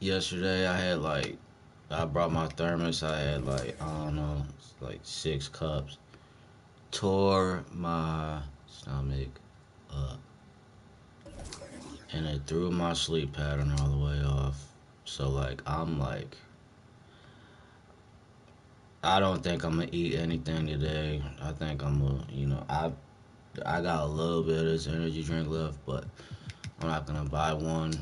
yesterday I brought my thermos. I had I don't know, 6 cups. Tore my stomach up. And it threw my sleep pattern all the way off. So I don't think I'm gonna eat anything today. I think I'm gonna, I got a little bit of this energy drink left, but I'm not gonna buy one.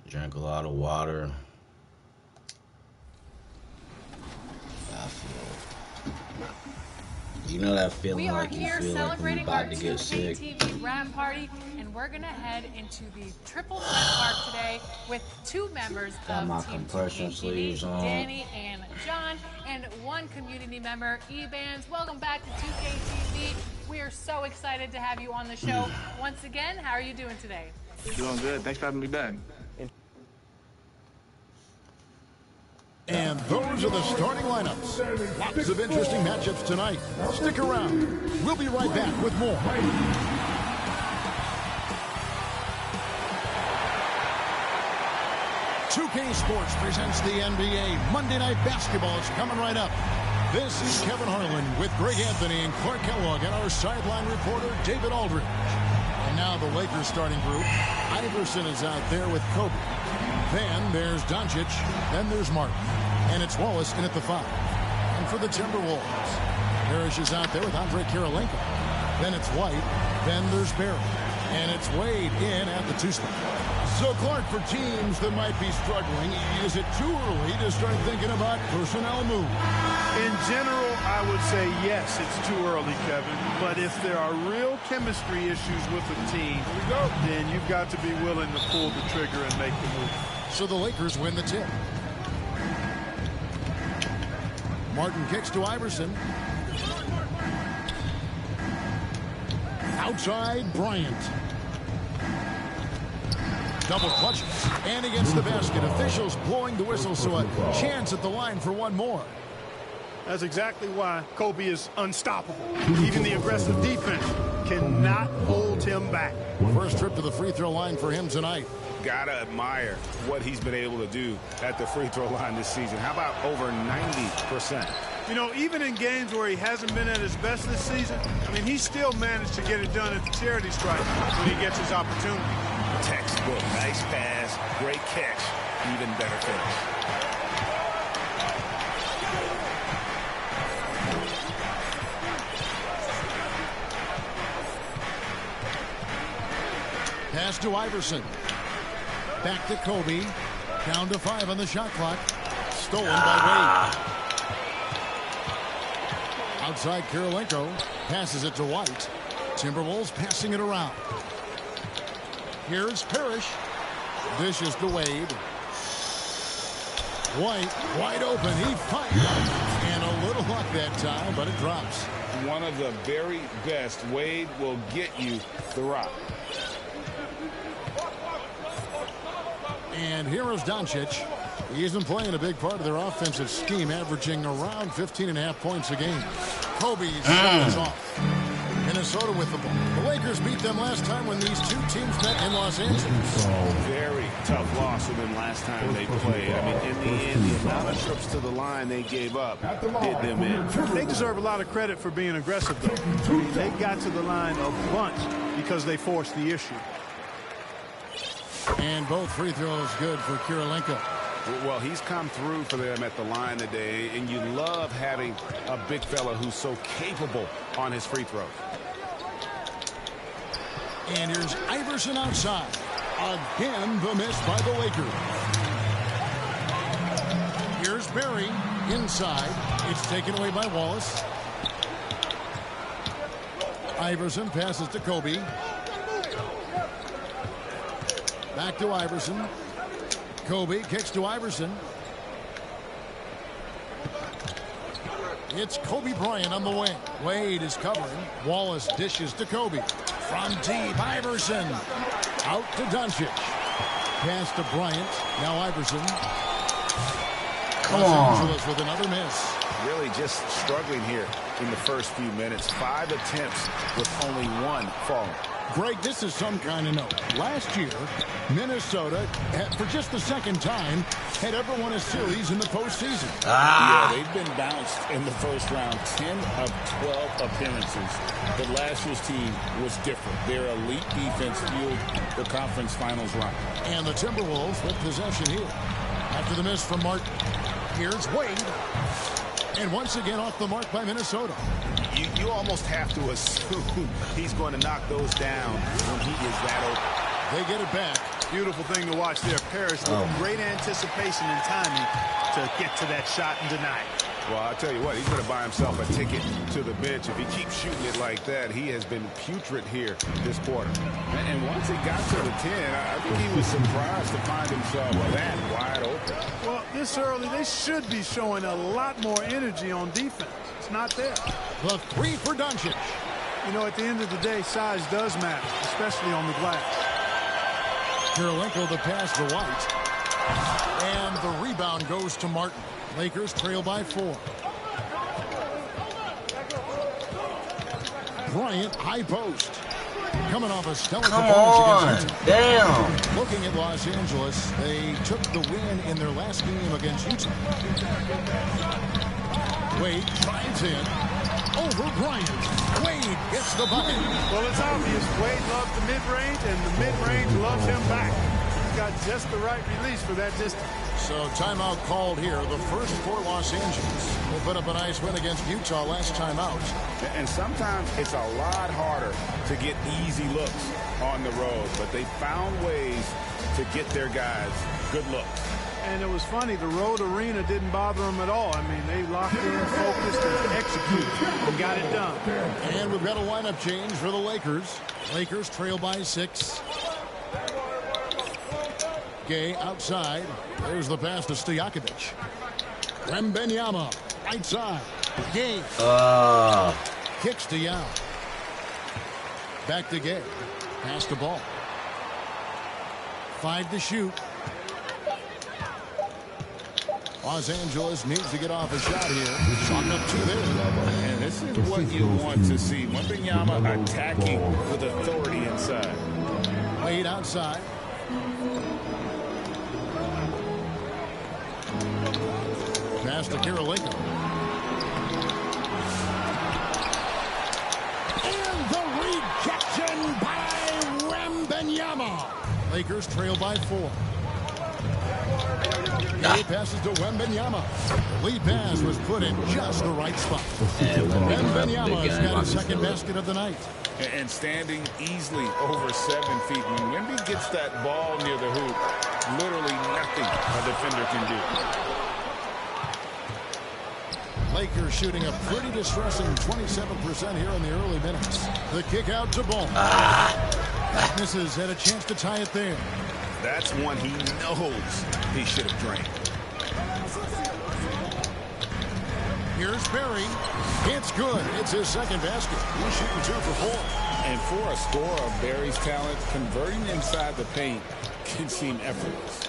Drink a lot of water. I feel, that feeling like you feel like when you're about to get sick. TV wrap party, and we're gonna head into the triple threat park today with 2 members Got of my Team compression 2K sleeves on. Danny and John, and 1 community member, Ebans. Welcome back to 2K TV. We are so excited to have you on the show once again. How are you doing today? Doing good. Thanks for having me back. And those are the starting lineups. Lots of interesting matchups tonight. Stick around. We'll be right back with more. 2K Sports presents the NBA. Monday Night Basketball is coming right up. This is Kevin Harlan with Greg Anthony and Clark Kellogg and our sideline reporter, David Aldridge. And now the Lakers starting group. Iverson is out there with Kobe. Then there's Doncic. Then there's Martin. And it's Wallace in at the 5. And for the Timberwolves, Parrish is out there with Andre Kirilenko. Then it's White. Then there's Barry. And it's Wade in at the 2 spot. So, Clark, for teams that might be struggling, is it too early to start thinking about personnel moves? In general, I would say yes, it's too early, Kevin. But if there are real chemistry issues with the team, then you've got to be willing to pull the trigger and make the move. So the Lakers win the tip. Martin kicks to Iverson. Outside, Bryant. Double clutches. And against the basket. Officials blowing the whistle, so a chance at the line for one more. That's exactly why Kobe is unstoppable. Even the aggressive defense cannot hold him back. First trip to the free throw line for him tonight. Gotta admire what he's been able to do at the free throw line this season. How about over 90%? You know, even in games where he hasn't been at his best this season, I mean, he still managed to get it done at the charity stripe when he gets his opportunity. Textbook. Nice pass. Great catch. Even better finish. Pass to Iverson. Back to Kobe. Down to 5 on the shot clock. Stolen by Wade. Outside Kirilenko. Passes it to White. Timberwolves passing it around. Here's Parrish. Dishes to Wade. White wide open. He fires. And a little luck that time, but it drops. One of the very best. Wade will get you the rock. And here is Doncic. He's been playing a big part of their offensive scheme, averaging around 15.5 points a game. Kobe's shot is off. Minnesota with the ball. The Lakers beat them last time when these 2 teams met in Los Angeles. Very tough loss for them last time they played. I mean, in the end, the amount of trips to the line they gave up did them in. They deserve a lot of credit for being aggressive, though. They got to the line a bunch because they forced the issue. And both free throws good for Kirilenko. Well, he's come through for them at the line today, and you love having a big fella who's so capable on his free throws. And here's Iverson outside. Again, the miss by the Lakers. Here's Barry inside. It's taken away by Wallace. Iverson passes to Kobe. Back to Iverson. Kobe kicks to Iverson. It's Kobe Bryant on the wing. Wade is covering. Wallace dishes to Kobe. From deep, Iverson. Out to Doncic. Pass to Bryant. Now Iverson. Come Los on. Angeles with another miss. Really just struggling here in the first few minutes. 5 attempts with only 1 falling. Greg, this is some kind of note. Last year, Minnesota, for just the second time, had ever won a series in the postseason. Yeah, they've been bounced in the first round, 10 of 12 appearances. But last year's team was different. Their elite defense fueled the conference finals run. And the Timberwolves with possession here. After the miss from Martin, here's Wade. And once again off the mark by Minnesota. You almost have to assume he's going to knock those down when he is that open. They get it back. Beautiful thing to watch there. Parrish with great anticipation and timing to get to that shot and deny it. Well, I'll tell you what, he's going to buy himself a ticket to the bench. If he keeps shooting it like that, he has been putrid here this quarter. And once he got to the 10, I think he was surprised to find himself that wide open. Well, this early, they should be showing a lot more energy on defense. It's not there. The three for Doncic. You know, at the end of the day, size does matter, especially on the glass. Kirilenko the pass to White. And the rebound goes to Martin. Lakers trail by 4. Bryant, high post. Coming off a stellar performance against Utah. Damn. Looking at Los Angeles, they took the win in their last game against Utah. Wade drives in. Over Bryant. Wade gets the bucket. Well, it's obvious. Wade loves the mid-range, and the mid-range loves him back. He's got just the right release for that distance. So timeout called here. The first for Los Angeles. They put up a nice win against Utah last time out. And sometimes it's a lot harder to get easy looks on the road, but they found ways to get their guys good looks. And it was funny, the road arena didn't bother them at all. I mean, they locked in, focused, and executed, and got it done. And we've got a lineup change for the Lakers. Lakers trail by 6. Gay outside. There's the pass to Stojakovic. Wembanyama, right side. Gay. Kicks to Yao. Back to Gay. Pass the ball. 5 to shoot. Los Angeles needs to get off a shot here. Chalk up 2 there. And this is what you want to see. Wembanyama attacking with authority inside. Wade outside. Pass to Kirilenko. And the rejection by Wembanyama. Lakers trail by 4. He passes to Wembanyama. The lead pass was put in just the right spot. Wembanyama's got his second basket of the night. And standing easily over 7 feet. When Wemby gets that ball near the hoop, literally nothing a defender can do. Lakers shooting a pretty distressing 27% here in the early minutes. The kick out to Ball. Misses, had a chance to tie it there. That's one he knows he should have drained. Here's Barry. It's good. It's his second basket. He's shooting 2 for 4. And for a scorer of Barry's talent, converting inside the paint can seem effortless.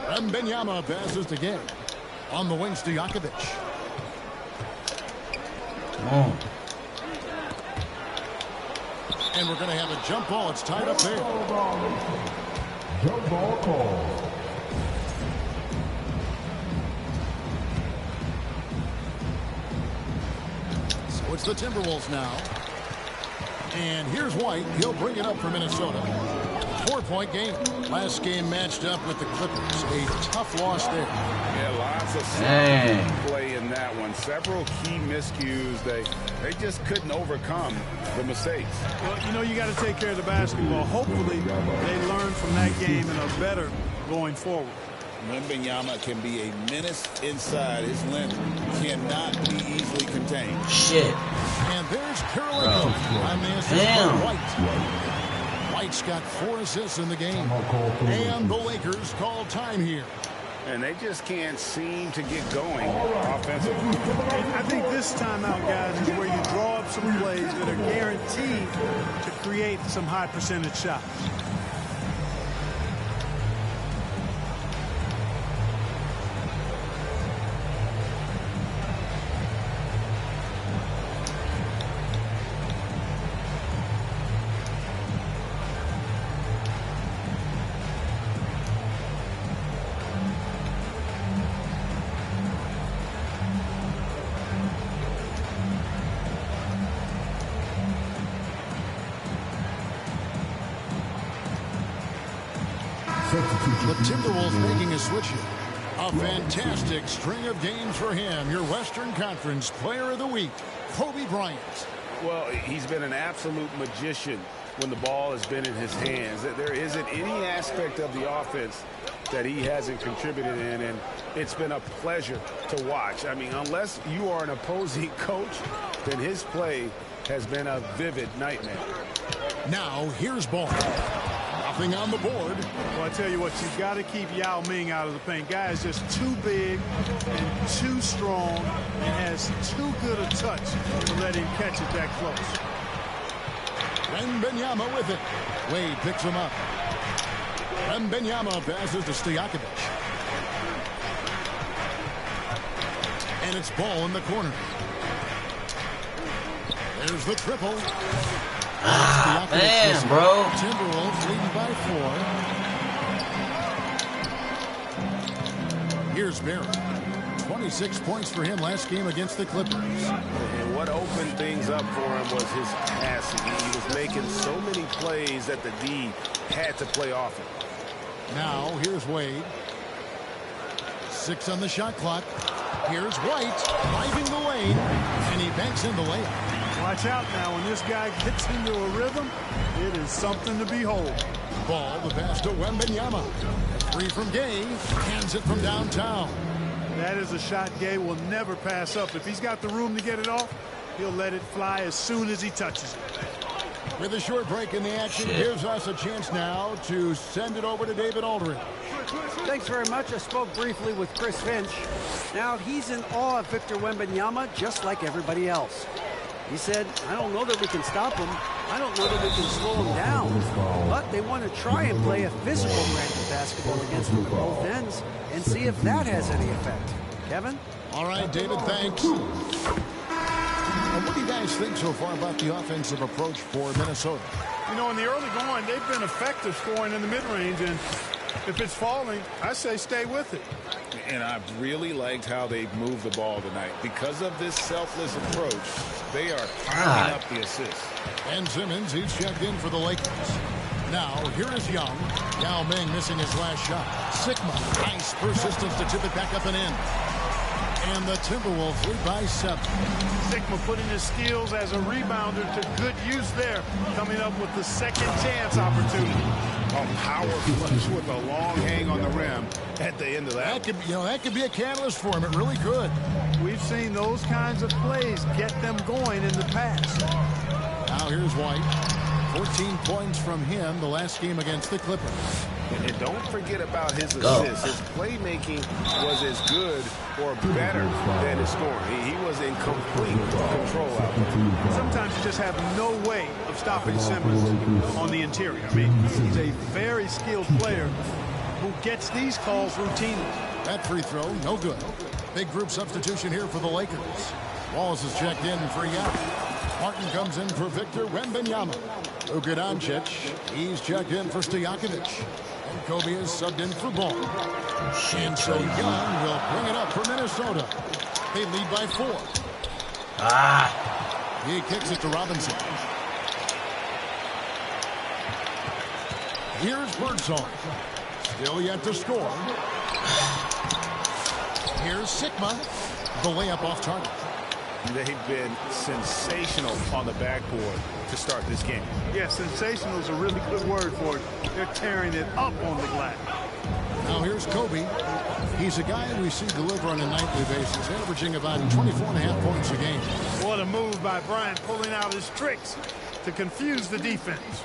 Wembanyama passes to Gay. On the wings to Stojakovic. And we're going to have a jump ball. It's tied up there. Jump ball call. So it's the Timberwolves now. And here's White. He'll bring it up for Minnesota. 4-point game. Last game matched up with the Clippers. A tough loss there. Yeah, lots of sound play in that one. Several key miscues. They just couldn't overcome the mistakes. Well, you know, you got to take care of the basketball. Hopefully, they learn from that game and are better going forward. Wembanyama can be a menace inside. His length cannot be easily contained. Shit. And there's Kirilenko. I'm the assist for White. White's got 4 assists in the game. And the Lakers call time here. And they just can't seem to get going offensively. I think this timeout, guys, is where you draw up some plays that are guaranteed to create some high percentage shots. The Timberwolves making a switch here. A fantastic string of games for him. Your Western Conference Player of the Week, Kobe Bryant. Well, he's been an absolute magician when the ball has been in his hands. There isn't any aspect of the offense that he hasn't contributed in, and it's been a pleasure to watch. I mean, unless you are an opposing coach, then his play has been a vivid nightmare. Now, here's ball. Nothing on the board. Well, I tell you what, you've got to keep Yao Ming out of the paint. Guy is just too big and too strong and has too good a touch to let him catch it that close. Wembanyama with it. Wade picks him up. Wembanyama passes to Stojakovic. And it's ball in the corner. There's the triple. Man, bro. Timberwolves leading by 4. Here's Barry. 26 points for him last game against the Clippers. And what opened things up for him was his passing. He was making so many plays that the D had to play off him. Now, here's Wade. 6 on the shot clock. Here's White driving the lane, and he banks in the layup. Watch out now. When this guy gets into a rhythm, it is something to behold. Ball, the pass to Wembanyama. 3 from Gay. Hands it from downtown. That is a shot Gay will never pass up. If he's got the room to get it off, he'll let it fly as soon as he touches it. With a short break in the action, gives us a chance now to send it over to David Aldridge. Thanks very much. I spoke briefly with Chris Finch. Now, he's in awe of Victor Wembanyama, just like everybody else. He said, I don't know that we can stop him. I don't know that we can slow him down. But they want to try and play a physical brand of basketball against him at both ends and see if that has any effect. Kevin? All right, David, thanks. What do you guys think so far about the offensive approach for Minnesota? You know, in the early going, they've been effective scoring in the mid-range, and if it's falling, I say stay with it. And I've really liked how they've moved the ball tonight. Because of this selfless approach, they are piling up the assists. Ben Simmons, he's checked in for the Lakers. Now, here is Young. Yao Ming missing his last shot. Sigma, nice persistence to tip it back up and in. And the Timberwolves lead by 7. Sigma putting his skills as a rebounder to good use there, coming up with the second chance opportunity. A power flush with a long hang on the rim at the end of that. That could be a catalyst for him. It really could. We've seen those kinds of plays get them going in the past. Now here's White. 14 points from him the last game against the Clippers. And don't forget about his assists. His playmaking was as good or better than his scoring. He was in complete control out there. Sometimes you just have no way of stopping Simmons on the interior. I mean, he's a very skilled player who gets these calls routinely. That free throw, no good. Big group substitution here for the Lakers. Wallace is checked in for Yao. Martin comes in for Victor Wembanyama. Luka Doncic, he's checked in for Stojakovic. And Kobe is subbed in for Ball. And so Young will bring it up for Minnesota. They lead by 4. He kicks it to Robinson. Here's Birdsong. Still yet to score. Here's Sigma. The layup off target. They've been sensational on the backboard to start this game. Yeah, sensational is a really good word for it. They're tearing it up on the glass. Now here's Kobe. He's a guy we see deliver on a nightly basis, averaging about 24.5 points a game. What a move by Bryant, pulling out his tricks to confuse the defense.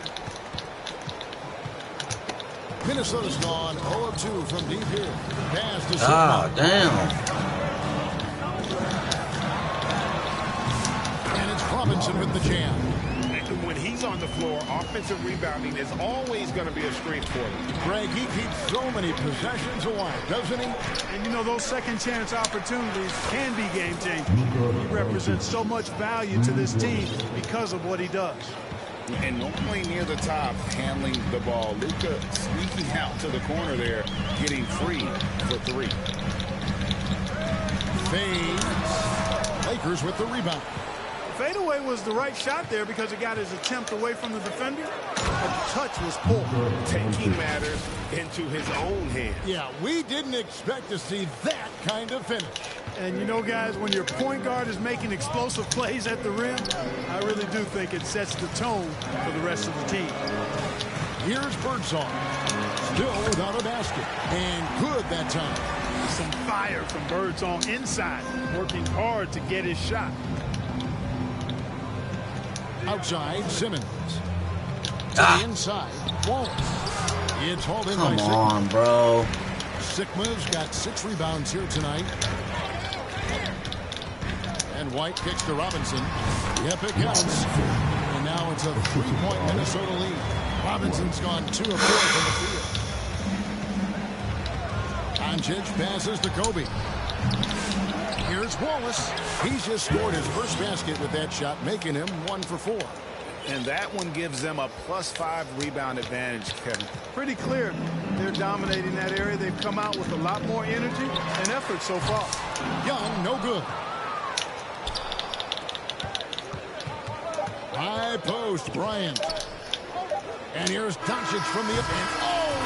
Minnesota's gone 0-2 from deep here. Pass to Sigma. Damn. Robinson with the jam. When he's on the floor, offensive rebounding is always going to be a strength for him. Greg, he keeps so many possessions alive, doesn't he? And you know, those second chance opportunities can be game changing. He represents so much value to this team because of what he does. And normally near the top, handling the ball. Luka sneaking out to the corner there, getting free for 3. Fades. Lakers with the rebound. Fadeaway was the right shot there because it got his attempt away from the defender. the touch was poor. Taking matters into his own hands. Yeah, we didn't expect to see that kind of finish. And you know, guys, when your point guard is making explosive plays at the rim, I really do think it sets the tone for the rest of the team. Here's Birdsong, still without a basket, and good that time. Some fire from Birdsong inside, working hard to get his shot. Outside, Simmons. To the inside, Wallace. It's hauled in by Come on, bro. Sikma's got 6 rebounds here tonight. And White kicks to Robinson. Yep, it counts. And now it's a 3-point Minnesota lead. Robinson's gone 2 of 4 from the field. Doncic passes to Kobe. Here's Wallace. He's just scored his first basket with that shot, making him 1 for 4. And that one gives them a +5 rebound advantage, Kevin. Pretty clear they're dominating that area. They've come out with a lot more energy and effort so far. Young, no good. High post, Bryant. And here's Doncic from the up. And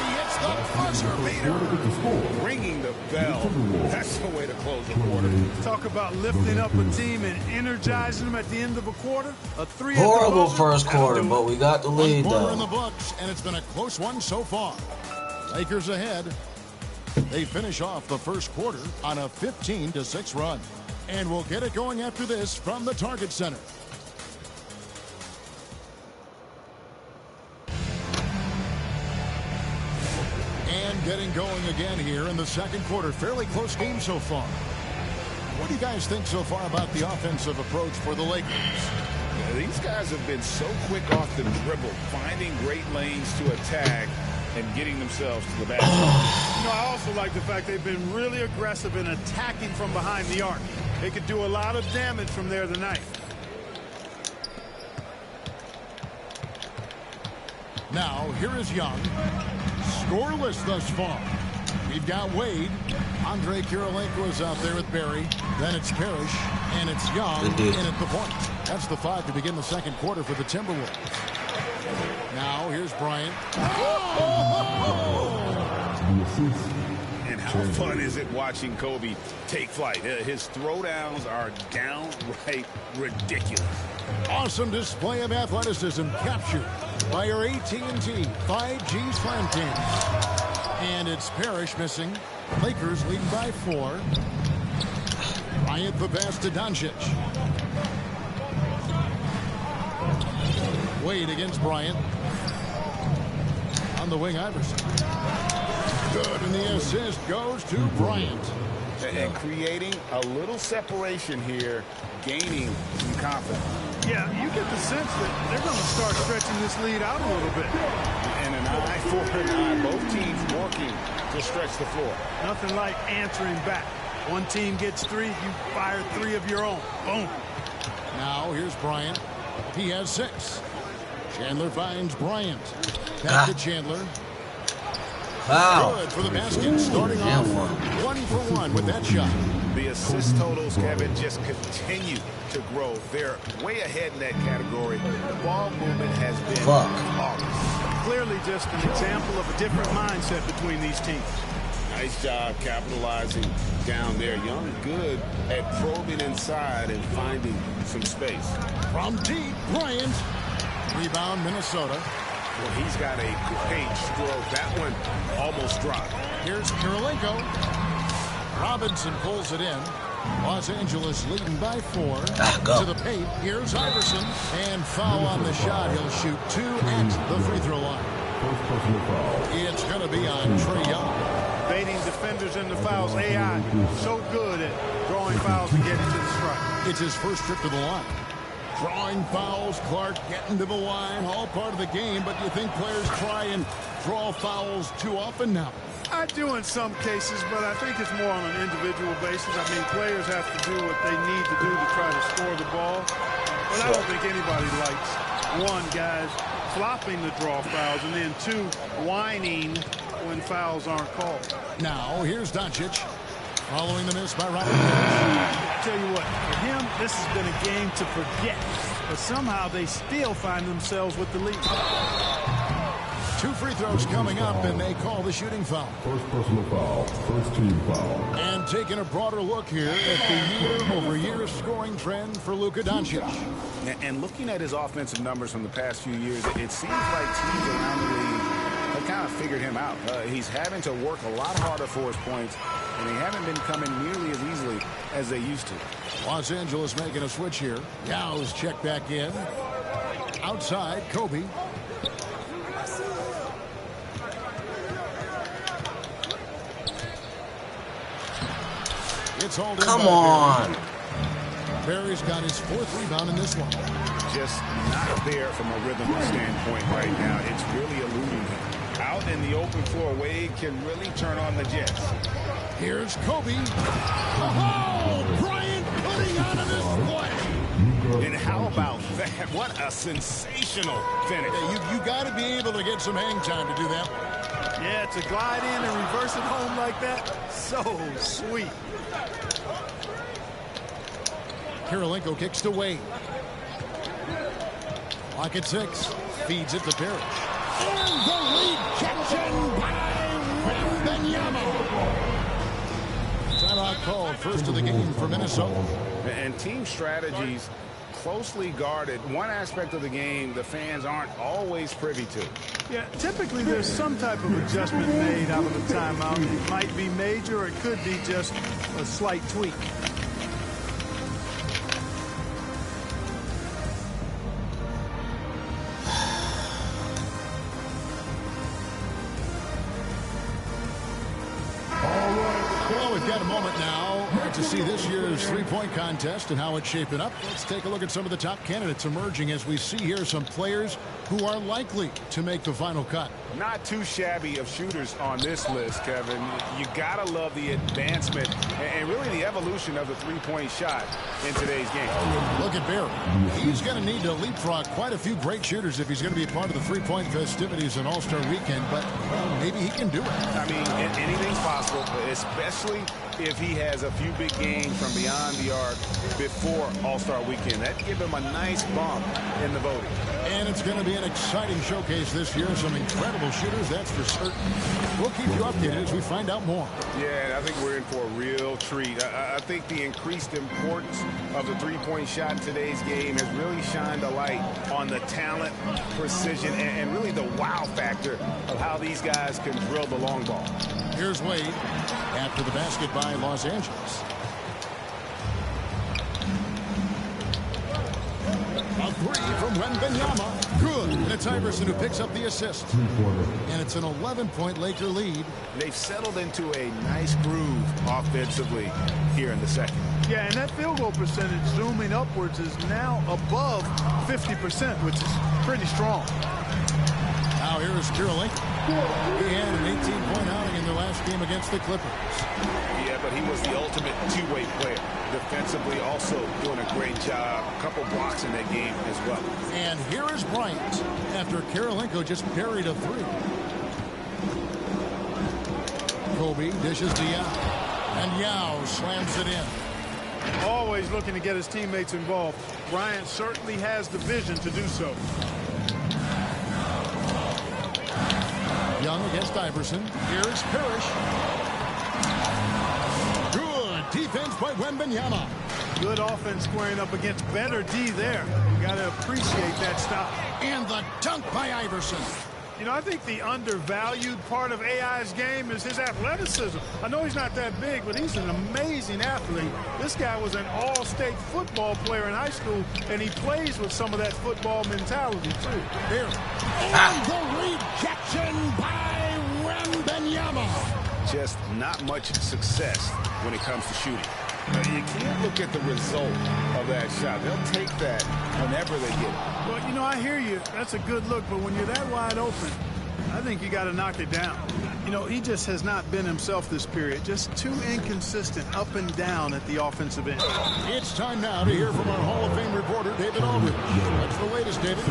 he hits the buzzer beater. Ringing the bell. That's the way to close the quarter. Talk about lifting up a team and energizing them at the end of a quarter. A 3 Horrible first quarter, but we got the lead, 1 quarter in though. the books, and it's been a close one so far. Lakers ahead. They finish off the first quarter on a 15-6 run. And we'll get it going after this from the Target Center. And getting going again here in the second quarter. Fairly close game so far. What do you guys think so far about the offensive approach for the Lakers? Yeah, these guys have been so quick off the dribble, finding great lanes to attack and getting themselves to the basket. You know, I also like the fact they've been really aggressive in attacking from behind the arc. They could do a lot of damage from there tonight. Now, here is Young. Scoreless thus far. We've got Wade. Andre Kirilenko is out there with Barry. Then it's Parrish. And it's Young in at the point. That's the 5 to begin the second quarter for the Timberwolves. Now, here's Bryant. And how fun is it watching Kobe take flight? His throwdowns are downright ridiculous. Awesome display of athleticism captured by our AT&T 5G Slam Team. And it's Parrish missing. Lakers leading by 4. Bryant the pass to Doncic. Wade against Bryant. On the wing, Iverson. Good, and the assist goes to Bryant. And creating a little separation here, gaining some confidence. Yeah, you get the sense that they're going to start stretching this lead out a little bit. And an eye for an eye. Both teams working to stretch the floor. Nothing like answering back. One team gets 3, you fire 3 of your own. Boom. Now here's Bryant. He has 6. Chandler finds Bryant. Back to Chandler. Wow. Good for the basket. Starting off 1 for 1 with that shot. The assist totals, Kevin, just continue to grow. They're way ahead in that category. The ball movement has been flawless. Clearly just an example of a different mindset between these teams. Nice job capitalizing down there. Young good at probing inside and finding some space. From deep, Bryant. Rebound, Minnesota. Well, he's got a great stroke. That one almost dropped. Here's Kirilenko. Robinson pulls it in. Los Angeles leading by 4. To the paint. Here's Iverson. And foul on the shot. He'll shoot 2 at the free throw line. It's going to be on Trae Young. Baiting defenders into fouls. AI so good at drawing fouls and getting to the strike. It's his first trip to the line. Drawing fouls, Clark getting to the line, all part of the game, but you think players try and draw fouls too often now? I do in some cases, but I think it's more on an individual basis. I mean, players have to do what they need to do to try to score the ball. But I don't think anybody likes, 1, guys flopping the draw fouls, and then 2, whining when fouls aren't called. Now, here's Doncic. Following the miss by Robert. I tell you what, for him, this has been a game to forget. But somehow they still find themselves with the lead. 2 free throws coming up, and they call the shooting foul. First personal foul, first team foul. And taking a broader look here at the year-over-year scoring trend for Luka Doncic. And looking at his offensive numbers from the past few years, it seems like teams around the league have kind of figured him out. He's having to work a lot harder for his points, and they haven't been coming nearly as easily as they used to. Los Angeles making a switch here. Yow's checked back in. Outside, Kobe. It's hauled in. Come on. Barry's got his 4th rebound in this one. Just not there from a rhythm standpoint right now. It's really eluding him. Out in the open floor, Wade can really turn on the Jets. Here's Kobe. Oh, Bryant putting on a display. And how about that? What a sensational finish. Yeah, you got to be able to get some hang time to do that one. Yeah, to glide in and reverse it home like that, so sweet. Kirilenko kicks to Wade. Lock at 6. Feeds it to Parrish. And the rejection by Wembanyama. Timeout called. First of the game for Minnesota. And team strategies closely guarded. One aspect of the game the fans aren't always privy to. Yeah, typically there's some type of adjustment made out of the timeout. It might be major, or it could be just a slight tweak. Well, we've got a moment now to see this year's three-point contest and how it's shaping up. Let's take a look at some of the top candidates emerging as we see here some players who are likely to make the final cut. Not too shabby of shooters on this list, Kevin. You gotta love the advancement and really the evolution of the three-point shot in today's game. Look at Barry. He's going to need to leapfrog quite a few great shooters if he's going to be a part of the three-point festivities on All-Star Weekend, but well, maybe he can do it. I mean, anything's possible, especially if he has a few big games from beyond the arc before All-Star Weekend. That'd give him a nice bump in the voting. And it's going to be an exciting showcase this year. Some incredible shooters, that's for certain. We'll keep you updated as we find out more. Yeah, I think we're in for a real treat. I think the increased importance of the three-point shot in today's game has really shined a light on the talent, precision, and really the wow factor of how these guys can drill the long ball. Here's Wade after the basket by Los Angeles. A three from Wembanyama. Good. And it's Iverson who picks up the assist. And it's an 11-point Laker lead. They've settled into a nice groove offensively here in the second. Yeah, and that field goal percentage zooming upwards is now above 50%, which is pretty strong. Now here is Kirilenko. He had an 18-point outing in their last game against the Clippers. Yeah, but he was the ultimate two-way player. Defensively, also doing a great job. A couple blocks in that game as well. And here is Bryant after Kirilenko just buried a three. Kobe dishes to Yao. And Yao slams it in. Always looking to get his teammates involved. Bryant certainly has the vision to do so. Young against Iverson. Here's Parrish. Good defense by Wembanyama. Good offense squaring up against better D there. You got to appreciate that stop. And the dunk by Iverson. You know, I think the undervalued part of AI's game is his athleticism. I know he's not that big, but he's an amazing athlete. This guy was an all-state football player in high school, and he plays with some of that football mentality, too. Here. And the rejection by Wembanyama. Just not much success when it comes to shooting. You can't look at the result of that shot. They'll take that whenever they get it. Well, you know, I hear you. That's a good look, but when you're that wide open, I think you got to knock it down. You know, he just has not been himself this period. Just too inconsistent up and down at the offensive end. It's time now to hear from our Hall of Fame reporter, David Aldridge. What's the latest, David?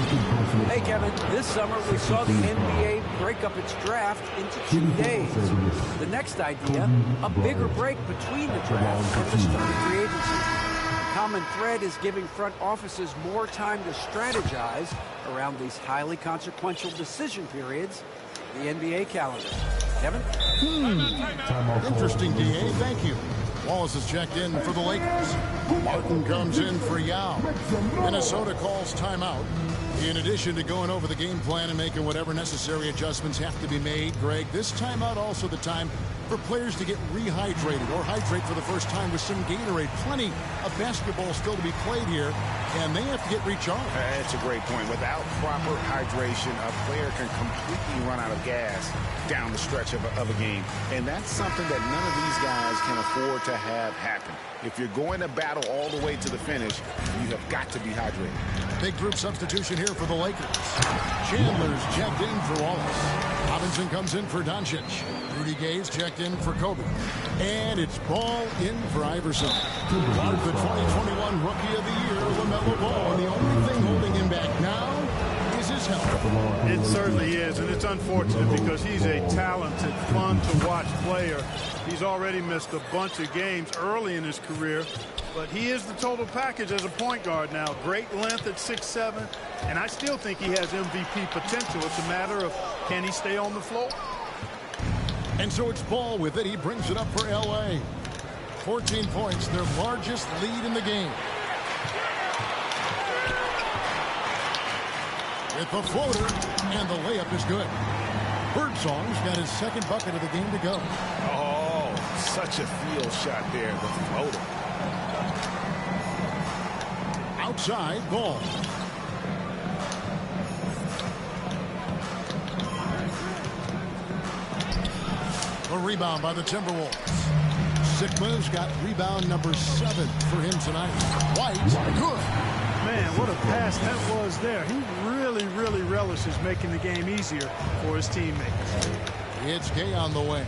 Hey, Kevin. This summer, we saw the NBA break up its draft into 2 days. The next idea, a bigger break between the draft and the start of free agency. The common thread is giving front offices more time to strategize around these highly consequential decision periods, the NBA calendar. Kevin? Interesting, DA. Thank you. Wallace is checked in for the Lakers. Martin comes in for Yao. Minnesota calls timeout. In addition to going over the game plan and making whatever necessary adjustments have to be made, Greg, this timeout also the time for players to get rehydrated or hydrate for the first time with some Gatorade. Plenty of basketball still to be played here, and they have to get recharged. That's a great point. Without proper hydration, a player can completely run out of gas down the stretch of a game. And that's something that none of these guys can afford to have happen. If you're going to battle all the way to the finish, you have got to be hydrated. Big group substitution here for the Lakers. Chandler's checked in for Wallace. Robinson comes in for Doncic. Rudy Gay's checked in for Kobe. And it's Ball in for Iverson. Clark, the 2021 Rookie of the Year, LaMelo Ball. And the only thing holding him back now is his health. It certainly is, and it's unfortunate because he's a talented, fun-to-watch player. He's already missed a bunch of games early in his career, but he is the total package as a point guard now. Great length at 6'7", and I still think he has MVP potential. It's a matter of can he stay on the floor? And so it's Ball with it. He brings it up for L.A. 14 points, their largest lead in the game. With the floater, and the layup is good. Birdsong's got his second bucket of the game to go. Oh, such a field shot there, the floater. Outside, Ball. A rebound by the Timberwolves. Sigma's got rebound number 7 for him tonight. White, good. Man, what a pass that was there. He really relishes making the game easier for his teammates. It's Gay on the way.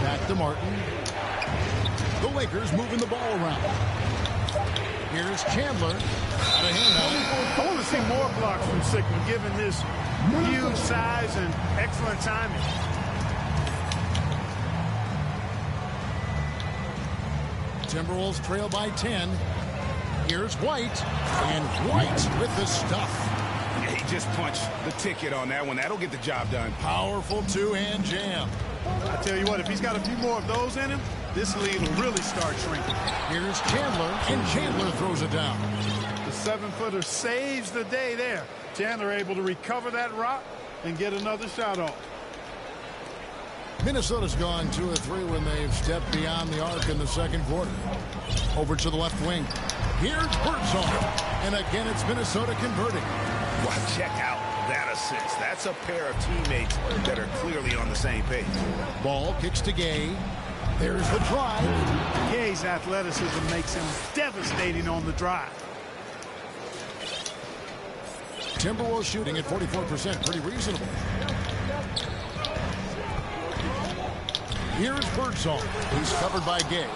Back to Martin. The Lakers moving the ball around. Here's Chandler. Out of handout. I want to see more blocks from Sigma, given his huge size and excellent timing. Timberwolves trail by 10. Here's White. And White with the stuff. Yeah, he just punched the ticket on that one. That'll get the job done. Powerful two-hand jam. I tell you what, if he's got a few more of those in him, this lead will really start shrinking. Here's Chandler, and Chandler throws it down. The 7-footer saves the day there. Chandler able to recover that rock and get another shot off. Minnesota's gone 2 of 3 when they've stepped beyond the arc in the second quarter. Over to the left wing. Here's Birdsong. And again, it's Minnesota converting. Well, check out that assist. That's a pair of teammates that are clearly on the same page. Ball kicks to Gay. There's the drive. Gay's athleticism makes him devastating on the drive. Timberwolves shooting at 44%. Pretty reasonable. Here's Birdsong. He's covered by Gay.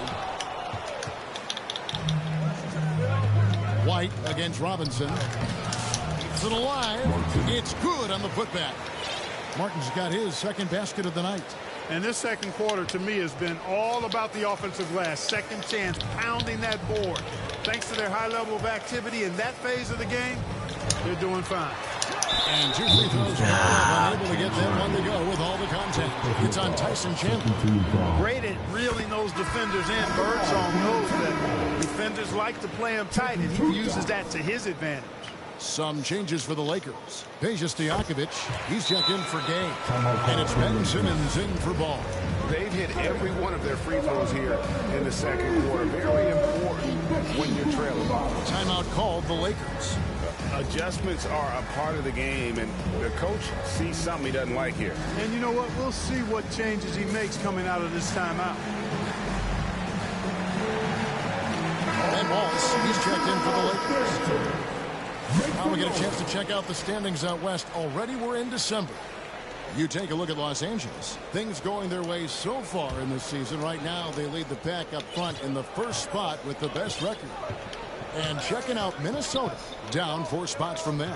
White against Robinson. Keeps it alive. It's good on the putback. Martin's got his second basket of the night. And this second quarter, to me, has been all about the offensive glass. Second chance, pounding that board. Thanks to their high level of activity in that phase of the game, they're doing fine. And 2 free throws. Unable to get them one to go with all the contact. It's on Tyson Chandler. Great at reeling those defenders in. Birdsong knows that defenders like to play him tight, and he uses that to his advantage. Some changes for the Lakers. Peja Stojakovic, he's checked in for Gay. And it's Ben Simmons in for Ball. They've hit every one of their free throws here in the second quarter. Very important when you're trailing. Timeout called the Lakers. Adjustments are a part of the game, and the coach sees something he doesn't like here. And you know what? We'll see what changes he makes coming out of this timeout. Ben Wallace, he's checked in for the Lakers. Now we get a chance to check out the standings out west. Already we're in December. You take a look at Los Angeles. Things going their way so far in this season. Right now, they lead the pack up front in the first spot with the best record. And checking out Minnesota, down 4 spots from them.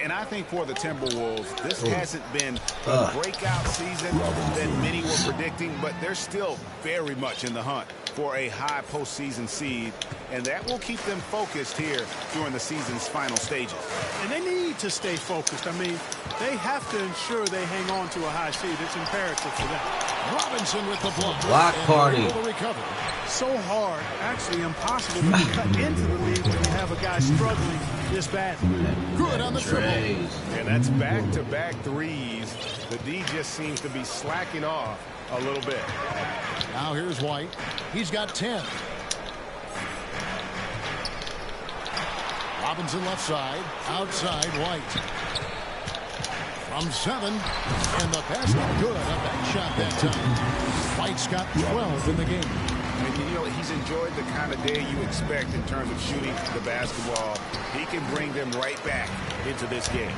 And I think for the Timberwolves, this hasn't been the breakout season that many were predicting, but they're still very much in the hunt for a high postseason seed, and that will keep them focused here during the season's final stages. And they need to stay focused. I mean, they have to ensure they hang on to a high seed. It's imperative for them. Robinson with the block. Block party. So hard, actually impossible to cut into the lead when you have a guy struggling this badly. Good on the triple. And that's back-to-back threes. The D just seems to be slacking off a little bit. Now here's White. He's got 10. Robinson left side. Outside White. From 7. And the pass not good. A back shot that time. White's got 12 in the game. And, you know, he's enjoyed the kind of day you expect in terms of shooting the basketball. He can bring them right back into this game.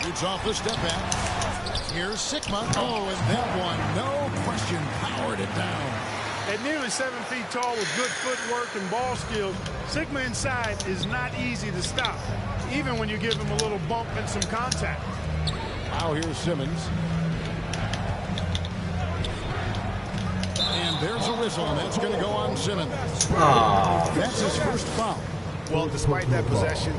Shoots off the step back. Here's Sigma. Oh, and that one, no question, powered it down. At nearly 7 feet tall with good footwork and ball skills, Sigma inside is not easy to stop, even when you give him a little bump and some contact. Now here's Simmons. And there's a whistle, and that's going to go on Simmons. That's his first foul. Well, despite that possession,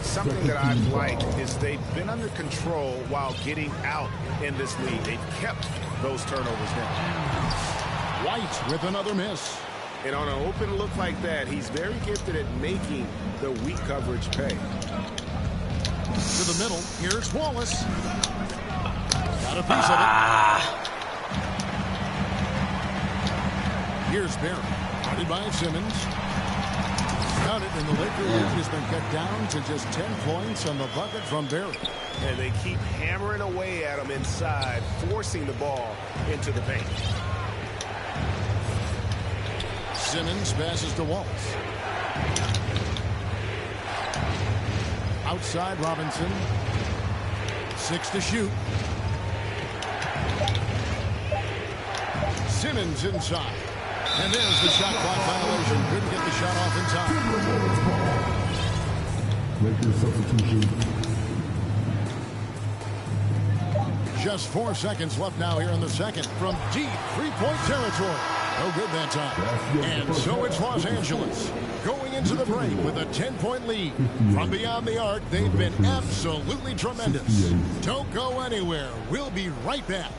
something that I've liked is they've been under control while getting out in this league. They've kept those turnovers down. White with another miss. And on an open look like that, he's very gifted at making the weak coverage pay. To the middle, here's Wallace. Got a piece of it. Here's Barry. Guarded by Simmons. Got it, and the Laker lead has been cut down to just 10 points on the bucket from Barry. And they keep hammering away at him inside, forcing the ball into the paint. Simmons passes to Wallace. Outside Robinson. 6 to shoot. Simmons inside. And there's the shot clock violation. Couldn't get the shot off in time. Lakers substitution. Just 4 seconds left now here in the second from deep three-point territory. No good that time. And so it's Los Angeles going into the break with a 10-point lead. From beyond the arc, they've been absolutely tremendous. Don't go anywhere. We'll be right back.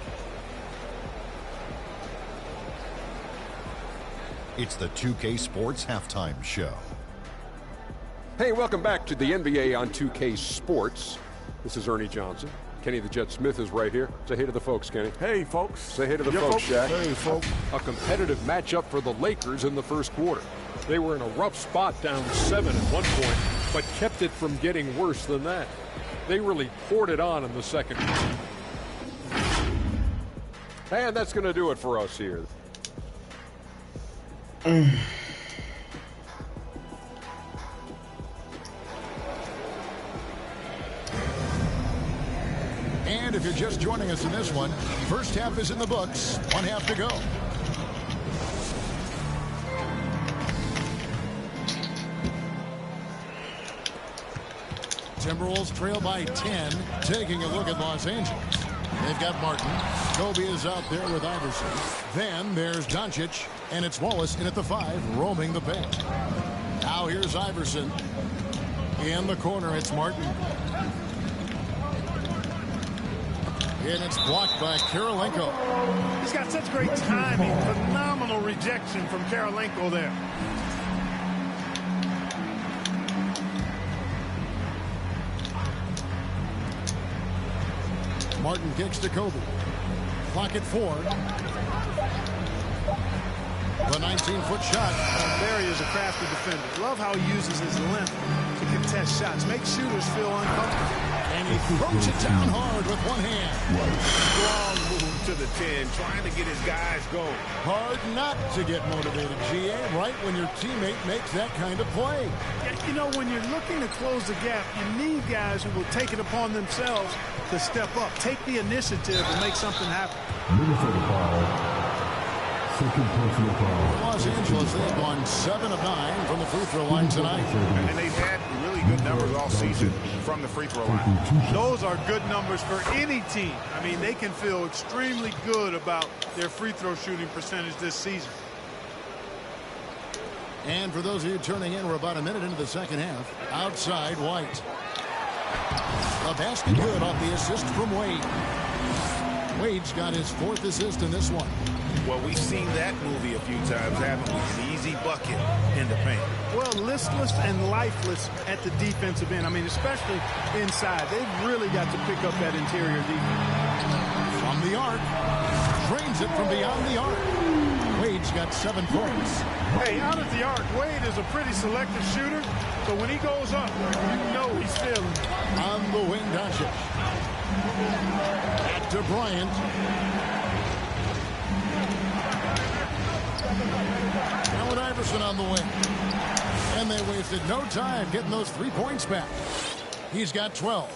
It's the 2K Sports Halftime Show. Hey, welcome back to the NBA on 2K Sports. This is Ernie Johnson. Kenny the Jet Smith is right here. Say hey to the folks, Kenny. Hey, folks. Say hey to the folks, Shaq. Hey, folks. A competitive matchup for the Lakers in the first quarter. They were in a rough spot, down 7 at one point, but kept it from getting worse than that. They really poured it on in the second quarter. And that's going to do it for us here. And if you're just joining us in this one, first half is in the books. 1 half to go. Timberwolves trail by 10. Taking a look at Los Angeles. They've got Martin. Kobe is out there with Iverson. Then there's Doncic. And it's Wallace in at the 5, roaming the paint. Now here's Iverson. In the corner, it's Martin. And it's blocked by Karolinko. He's got such great timing. Phenomenal rejection from Karolinko there. Martin kicks to Kobe. Clock at 4. The 19-foot shot. Barry is a crafty defender. Love how he uses his length to contest shots. Make shooters feel uncomfortable. And he throws it down hard with one hand. Strong move to the 10, trying to get his guys going. Hard not to get motivated, GA, right when your teammate makes that kind of play. You know, when you're looking to close the gap, you need guys who will take it upon themselves to step up, take the initiative and make something happen. Minnesota foul. Second personal foul. Los Angeles as they've gone 7 of 9 from the free throw line tonight. And they've had really good numbers all season from the free throw line. Those are good numbers for any team. I mean, they can feel extremely good about their free throw shooting percentage this season. And for those of you turning in, we're about a minute into the second half. Outside, White. A basket good off the assist from Wade. Wade's got his 4th assist in this one. Well, we've seen that movie a few times, haven't we? An easy bucket in the paint. Well, listless and lifeless at the defensive end. I mean, especially inside. They've really got to pick up that interior defense. From the arc. Drains it from beyond the arc. Wade's got 7 points. Hey, out of the arc, Wade is a pretty selective shooter, so when he goes up, you know he's feeling. On the wing, Doncic. Back to Bryant. Allen Iverson on the wing. And they wasted no time getting those 3 points back. He's got 12.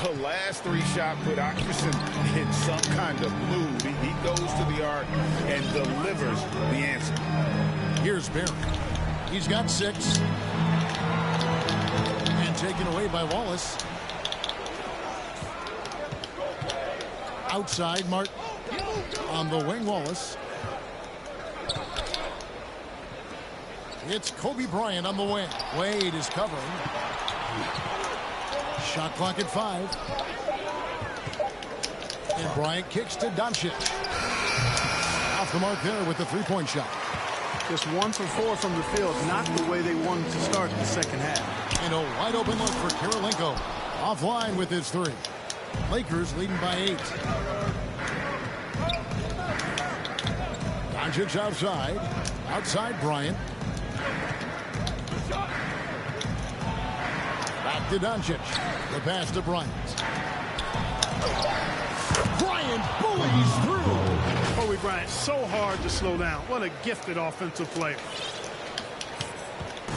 The last 3 shots put Iverson in some kind of mood. He goes to the arc and delivers the answer. Here's Barry. He's got 6. And taken away by Wallace. Outside, Martin. On the wing, Wallace. It's Kobe Bryant on the wing. Wade is covering. Shot clock at 5. And Bryant kicks to Doncic. Off the mark there with the 3-point shot. Just 1 for 4 from the field. Not the way they wanted to start the second half. And a wide open look for Kirilenko. Offline with his 3. Lakers leading by 8. Doncic outside. Outside Bryant. Back to Doncic. The pass to Bryant. Bryant bullies through. Kobe Bryant, so hard to slow down. What a gifted offensive player.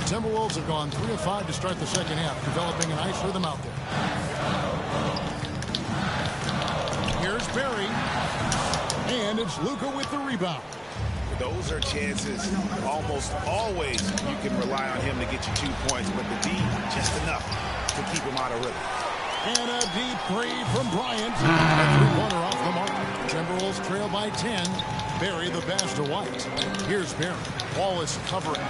Timberwolves have gone 3 of 5 to start the second half, developing a nice rhythm out there. Here's Barry. And it's Luka with the rebound. Those are chances almost always you can rely on him to get you 2 points, but the D, just enough to keep him out of rhythm. And a deep 3 from Bryant. A 3-pointer off the mark. Timberwolves trail by 10. Barry the pass to White. Here's Barry. Wallace covering.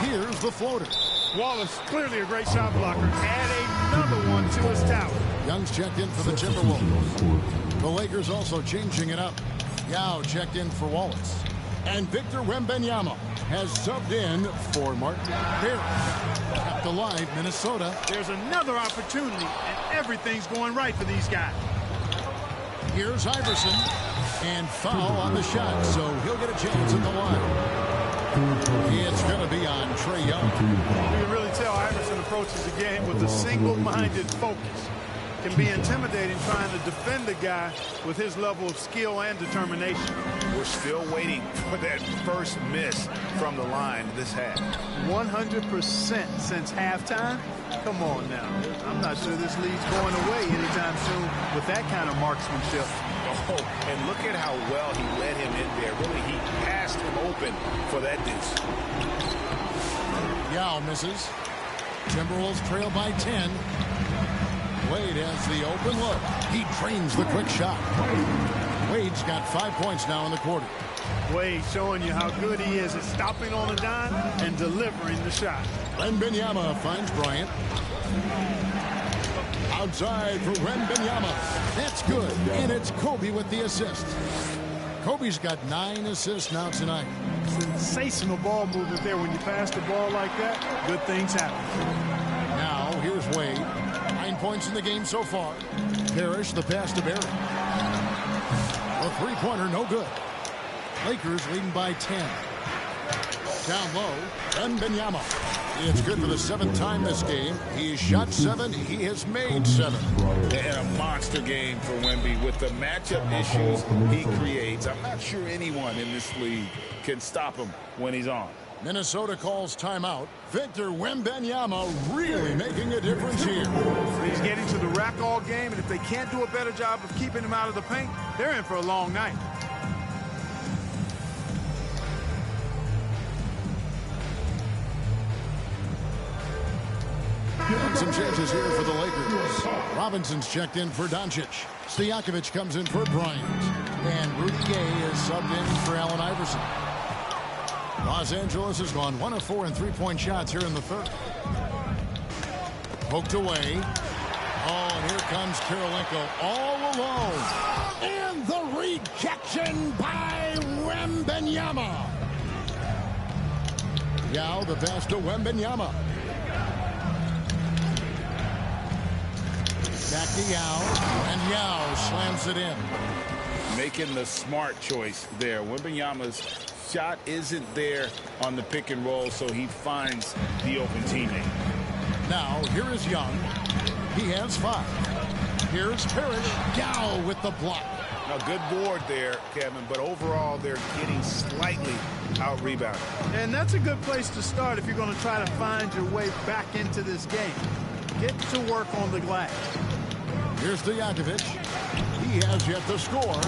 Here's the floater. Wallace, clearly a great shot blocker. Add another one to his tower. Young's checked in for the Timberwolves. The Lakers also changing it up. Yao checked in for Wallace. And Victor Wembanyama has subbed in for Martin Barry. Kept alive, Minnesota. There's another opportunity, and everything's going right for these guys. Here's Iverson. And foul on the shot, so he'll get a chance at the line. It's going to be on Trae Young. You can really tell Iverson approaches the game with a single-minded focus. Can be intimidating trying to defend a guy with his level of skill and determination. We're still waiting for that first miss from the line this half. 100% since halftime? Come on now. I'm not sure this lead's going away anytime soon with that kind of marksmanship. Oh, and look at how well he led him in there. Really, he passed him open for that deuce. Yao misses. Timberwolves trail by 10. Wade has the open look. He drains the quick shot. Wade's got 5 points now in the quarter. Wade showing you how good he is at stopping on a dime and delivering the shot. Wembanyama finds Bryant. Outside for Wembanyama. That's good. And it's Kobe with the assist. Kobe's got 9 assists now tonight. Sensational ball movement there. When you pass the ball like that, good things happen. Now, here's Wade. 9 points in the game so far. Parrish, the pass to Barry. A 3-pointer, no good. Lakers leading by 10. Down low, Wembanyama. It's good for the 7th time this game. He shot 7. He has made 7. And a monster game for Wemby with the matchup issues he creates. I'm not sure anyone in this league can stop him when he's on. Minnesota calls timeout. Victor Wembanyama really making a difference here. He's getting to the rack all game, and if they can't do a better job of keeping him out of the paint, they're in for a long night. And some changes here for the Lakers. Robinson's checked in for Doncic. Stojakovic comes in for Bryant. And Rudy Gay is subbed in for Allen Iverson. Los Angeles has gone 1 of 4 in three-point shots here in the third. Poked away. Oh, and here comes Karolinko all alone. And the rejection by Wembanyama. Yao, the pass to Wembanyama. Back to Yao, and Yao slams it in. Making the smart choice there. Wembanyama's shot isn't there on the pick and roll, so he finds the open teammate. Now, here is Young. He has 5. Here's Parrish. Yao with the block. A good board there, Kevin, but overall they're getting slightly out-rebounded. And that's a good place to start if you're going to try to find your way back into this game. Get to work on the glass. Here's Stojakovic. He has yet to score.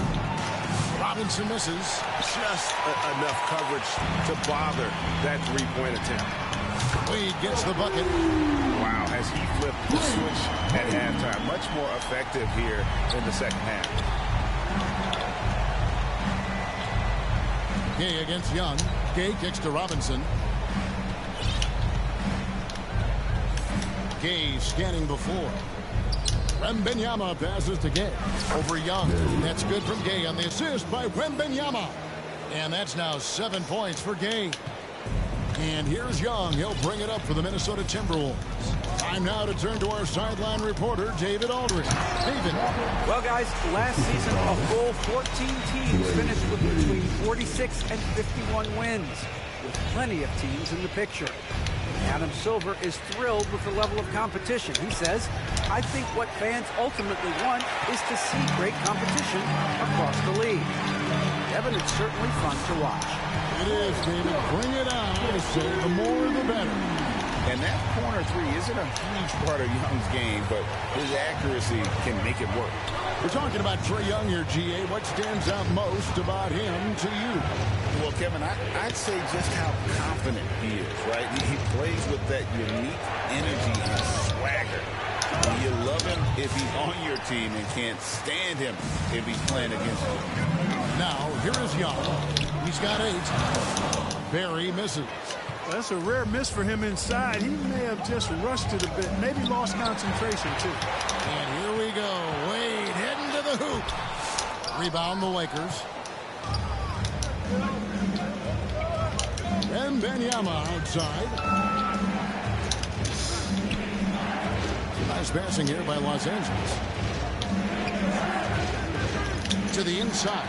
Robinson misses. Just enough coverage to bother that three-point attempt. Wade gets the bucket. Wow, as he flipped the switch at halftime. Much more effective here in the second half. Gay against Young. Gay kicks to Robinson. Gay scanning before. Wembanyama passes to Gay. Over Young. That's good from Gay on the assist by Wembanyama. And that's now 7 points for Gay. And here's Young. He'll bring it up for the Minnesota Timberwolves. Time now to turn to our sideline reporter, David Aldridge. David. Well, guys, last season, a full 14 teams finished with between 46 and 51 wins, with plenty of teams in the picture. Adam Silver is thrilled with the level of competition. He says, I think what fans ultimately want is to see great competition across the league. Kevin, it's certainly fun to watch. It is, David. Bring it on. I say the more the better. And that corner three isn't a huge part of Young's game, but his accuracy can make it work. We're talking about Trae Young here, GA. What stands out most about him to you? Well, Kevin, I'd say just how confident he is, right? He plays with that unique energy and swagger. You love him if he's on your team and can't stand him if he's playing against you. Now, here is Young. He's got 8. Barry misses. Well, that's a rare miss for him inside. He may have just rushed it a bit. Maybe lost concentration, too. And here we go. Wade heading to the hoop. Rebound the Lakers. And Wembanyama outside. Nice passing here by Los Angeles. To the inside.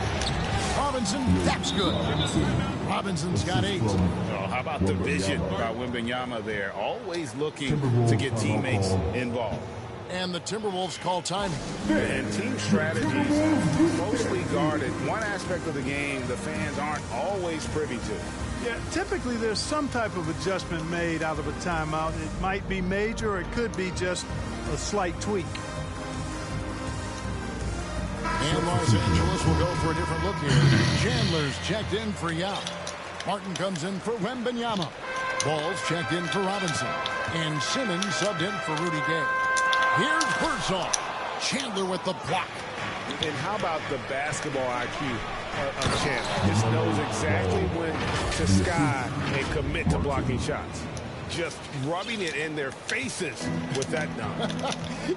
Robinson, that's good. Robinson's got 8. Oh, how about the vision by Wembanyama there? Always looking to get teammates involved. And the Timberwolves call timing. And team strategies closely guarded. One aspect of the game the fans aren't always privy to. Yeah, typically there's some type of adjustment made out of a timeout. It might be major or it could be just a slight tweak. And Los Angeles will go for a different look here. Chandler's checked in for Yao. Martin comes in for Wembanyama. Ball's checked in for Robinson. And Simmons subbed in for Rudy Gay. Here's Birdsall. Chandler with the block. And how about the basketball IQ of Chandler? Just knows exactly when to sky and commit to blocking shots. Just rubbing it in their faces with that dunk.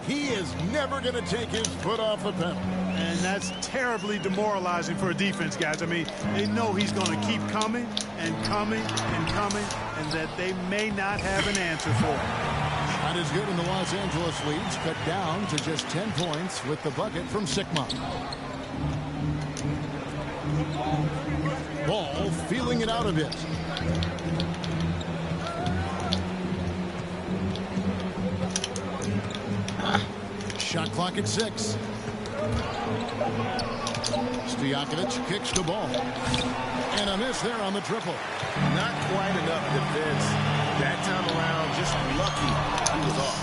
He is never going to take his foot off the pedal. And that's terribly demoralizing for a defense, guys. I mean, they know he's going to keep coming and coming and coming, and that they may not have an answer for him. Not as good in the Los Angeles leads, cut down to just 10 points with the bucket from Sigma. Ball feeling it out a bit. Shot clock at 6. Stojakovic kicks the ball. And a miss there on the triple. Not quite enough defense. That time around, just lucky he was off.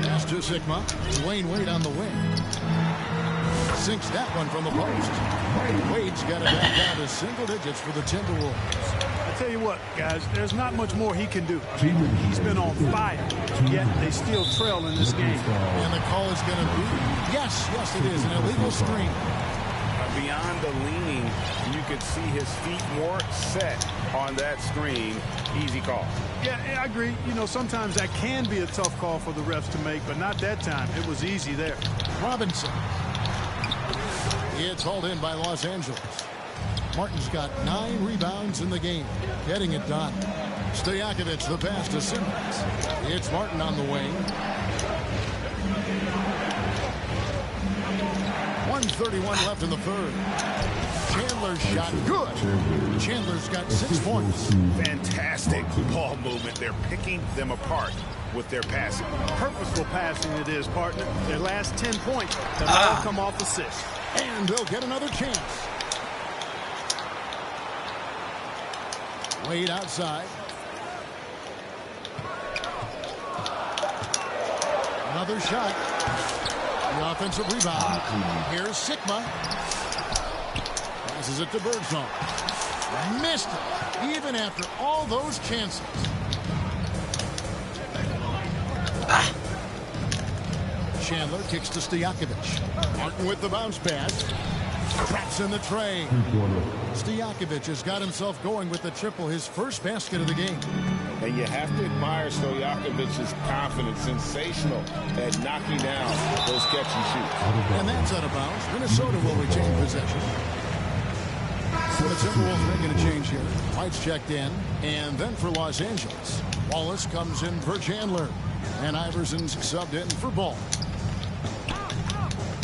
Pass to Sigma. Dwayne Wade on the wing. Sinks that one from the post. Wade's got it back down to single digits for the Timberwolves. I tell you what, guys, there's not much more he can do. He's been on fire, yet they still trail in this game. And the call is going to be, yes, it is, an illegal screen. Beyond the leaning, you could see his feet more set on that screen. Easy call. Yeah, I agree. You know, sometimes that can be a tough call for the refs to make, but not that time. It was easy there. Robinson. It's hauled in by Los Angeles. Martin's got 9 rebounds in the game, getting it done. Stojakovic, the pass to Simmons. It's Martin on the wing. 1:31 left in the third. Chandler's shot, good. Chandler's got 6 points. Fantastic ball movement. They're picking them apart with their passing. Purposeful passing it is, partner. Their last 10 points have all come off assists. And they'll get another chance. Wade outside. Another shot. The offensive rebound. Here's Sigma. Passes it to Bergeron. Missed it, even after all those chances. Chandler kicks to Stojakovic. Martin with the bounce pass. Traps in the tray. Stojakovic has got himself going with the triple, his first basket of the game. And you have to admire Stojakovic's confidence. Sensational at knocking down those catch and shoots. And that's out of bounds. Minnesota will retain possession. So the Timberwolves making a change here. White's checked in. And then for Los Angeles, Wallace comes in for Chandler. And Iverson's subbed in for Ball.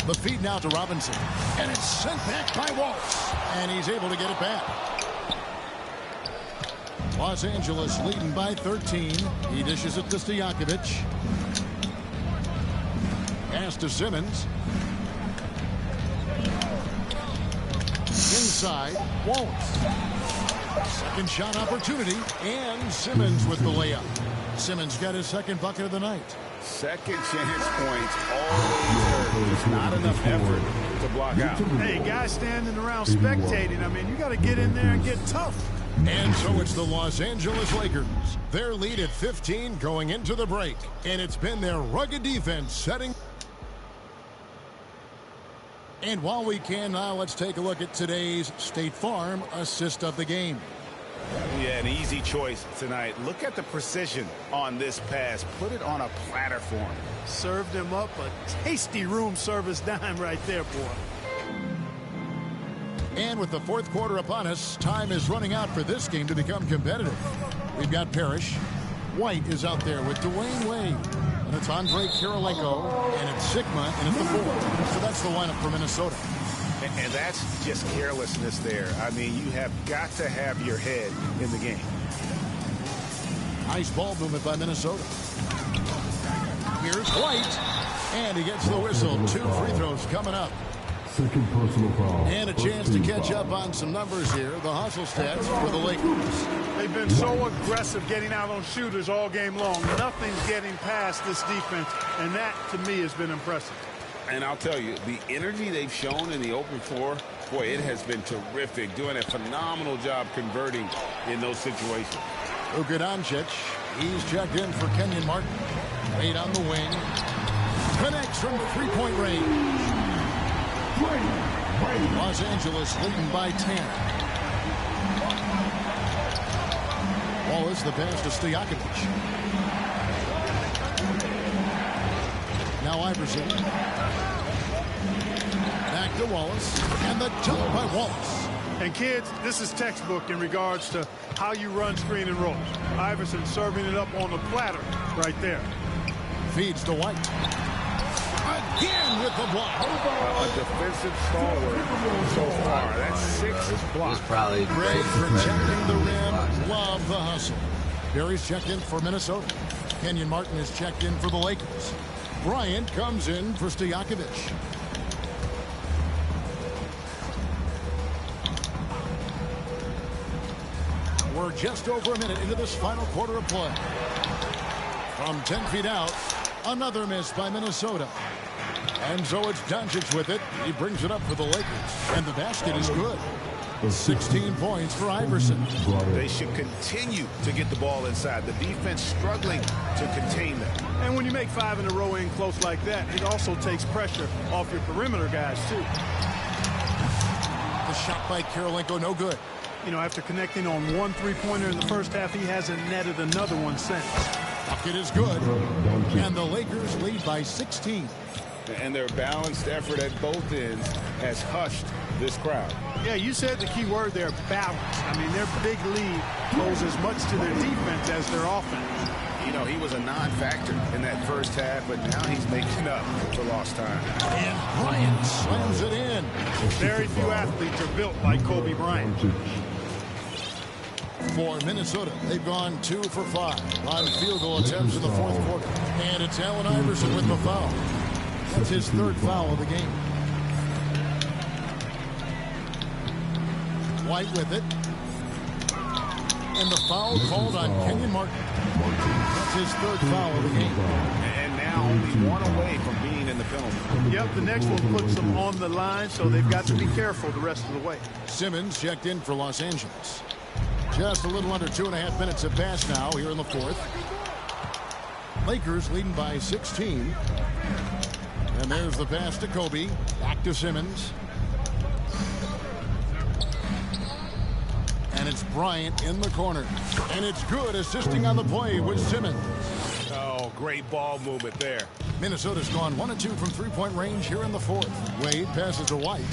The feed now to Robinson. And it's sent back by Wallace. And he's able to get it back. Los Angeles leading by 13. He dishes it to Stojakovic. Pass to Simmons. Inside, Wallace. Second shot opportunity. And Simmons with the layup. Simmons got his second bucket of the night. Second chance points always hurt. It's not enough effort to block out. Hey, guys standing around spectating. I mean, you got to get in there and get tough. And so it's the Los Angeles Lakers. Their lead at 15 going into the break. And it's been their rugged defense setting. And while we can now, let's take a look at today's State Farm assist of the game. Yeah, an easy choice tonight. Look at the precision on this pass. Put it on a platter for him. Served him up a tasty room service dime right there, boy. And with the fourth quarter upon us, time is running out for this game to become competitive. We've got Parrish. White is out there with Dwayne Wade. And it's Andre Kirilenko. And it's Sigma in at the 4. So that's the lineup for Minnesota. And that's just carelessness there. I mean, you have got to have your head in the game. Nice ball movement by Minnesota. Here's White. And he gets the whistle. 2 free throws coming up. Second personal foul. And a chance to catch up on some numbers here. The hustle stats for the Lakers. They've been so aggressive getting out on shooters all game long. Nothing's getting past this defense, and that, to me, has been impressive. And I'll tell you, the energy they've shown in the open floor, boy, it has been terrific. Doing a phenomenal job converting in those situations. Luka Doncic, he's checked in for Kenyon Martin. Wade on the wing. Connects from the three-point range. Los Angeles leading by 10. Wallace, the pass to Stojakovic. Now Iverson. Back to Wallace. And the jump by Wallace. And kids, this is textbook in regards to how you run screen and rolls. Iverson serving it up on the platter right there. Feeds to White. Again with the block. A defensive stalwart so far. That's 6 blocks. He's probably Gray protecting the rim. Love the hustle. Barry's checked in for Minnesota. Kenyon Martin is checked in for the Lakers. Bryant comes in for Stojakovic. We're just over a minute into this final quarter of play. From 10 feet out, another miss by Minnesota. And so it's Doncic with it. He brings it up for the Lakers. And the basket is good. 16 points for Iverson. They should continue to get the ball inside. The defense struggling to contain them. And when you make 5 in a row in close like that, it also takes pressure off your perimeter guys, too. The shot by Kirilenko, no good. You know, after connecting on 1 3-pointer in the first half, he hasn't netted another one since. Bucket is good. And the Lakers lead by 16. And their balanced effort at both ends has hushed this crowd. Yeah, you said the key word there, balance. I mean, their big lead owes as much to their defense as their offense. You know, he was a non-factor in that first half, but now he's making up for lost time. And Bryant slams it in. Very few athletes are built like Kobe Bryant. For Minnesota, they've gone 2 for 5 on field goal attempts in the fourth quarter. And it's Allen Iverson with the foul. That's his 3rd foul of the game. White with it. And the foul called on Kenyon Martin. That's his 3rd foul of the game. And now only 1 away from being in the penalty. Yep, the next one puts them on the line, so they've got to be careful the rest of the way. Simmons checked in for Los Angeles. Just a little under 2.5 minutes have passed now here in the fourth. Lakers leading by 16. And there's the pass to Kobe. Back to Simmons. And it's Bryant in the corner. And it's good, assisting on the play with Simmons. Oh, great ball movement there. Minnesota's gone 1 of 2 from 3-point range here in the fourth. Wade passes to White.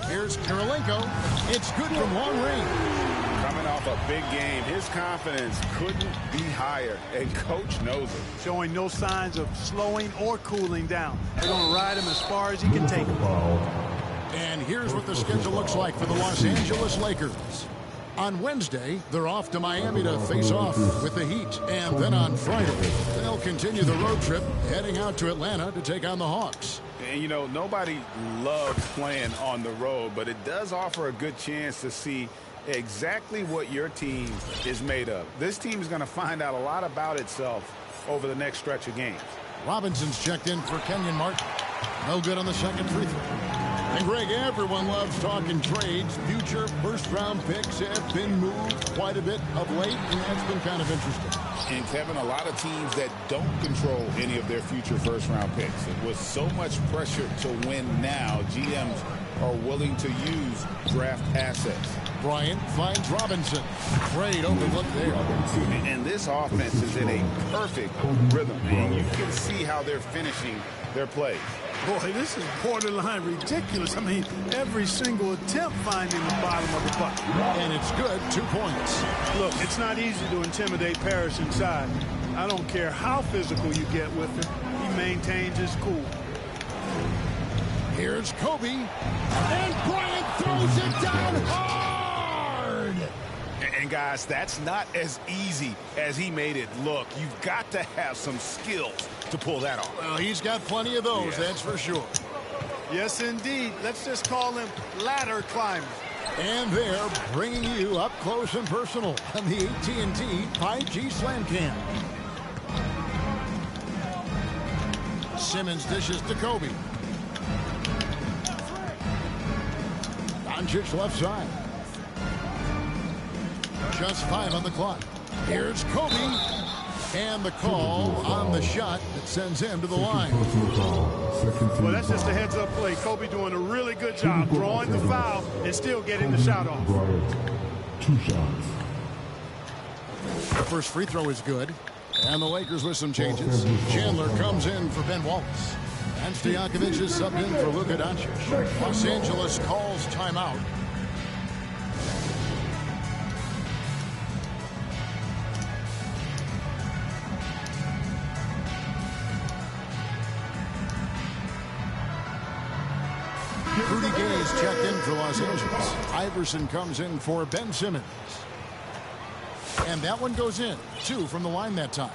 Here's Kirilenko. It's good from long range. Coming off a big game, his confidence couldn't be higher, and coach knows it. Showing no signs of slowing or cooling down. They're going to ride him as far as he can take him. And here's what the schedule looks like for the Los Angeles Lakers. On Wednesday, they're off to Miami to face off with the Heat. And then on Friday, they'll continue the road trip, heading out to Atlanta to take on the Hawks. And, you know, nobody loves playing on the road, but it does offer a good chance to see exactly what your team is made of. This team is going to find out a lot about itself over the next stretch of games. Robinson's checked in for Kenyon Martin. No good on the second free throw. And Greg, everyone loves talking trades. Future first-round picks have been moved quite a bit of late, and that's been kind of interesting. And, Kevin, a lot of teams that don't control any of their future first-round picks. With so much pressure to win now, GMs are willing to use draft assets. Bryant finds Robinson. Great overlook there. And this offense is in a perfect rhythm, and you can see how they're finishing their plays. Boy, this is borderline ridiculous. I mean, every single attempt finding the bottom of the bucket. And it's good, 2 points. Look, it's not easy to intimidate Parrish inside. I don't care how physical you get with him. He maintains his cool. Here's Kobe. And Bryant throws it down hard. And, guys, that's not as easy as he made it look. You've got to have some skills to pull that off. Well, he's got plenty of those, that's for sure. Yes, indeed. Let's just call him ladder climber. And they're bringing you up close and personal on the AT&T 5G Slam Cam. Simmons dishes to Kobe. Doncic left side. Just 5 on the clock. Here's Kobe. And the call on the shot that sends him to the line. Well, that's just a heads-up play. Kobe doing a really good job drawing the foul and still getting the shot off. 2 shots. The first free throw is good. And the Lakers with some changes. Chandler comes in for Ben Wallace. And Stojakovic is subbed in for Luka Doncic. Los Angeles calls timeout. Rudy Gay's checked in for Los Angeles. Iverson comes in for Ben Simmons. And that one goes in. 2 from the line that time.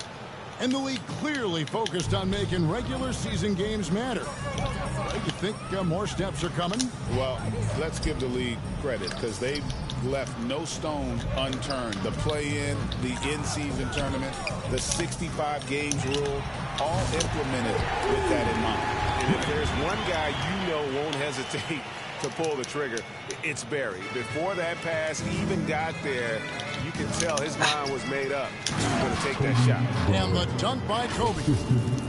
And the league clearly focused on making regular season games matter. You think more steps are coming? Well, let's give the league credit because they've left no stone unturned. The play-in, the in-season tournament, the 65 games rule, all implemented with that in mind. And if there's one guy you know won't hesitate to pull the trigger, it's Barry. Before that pass even got there, you can tell his mind was made up. He's going to take that shot. And the dunk by Kobe.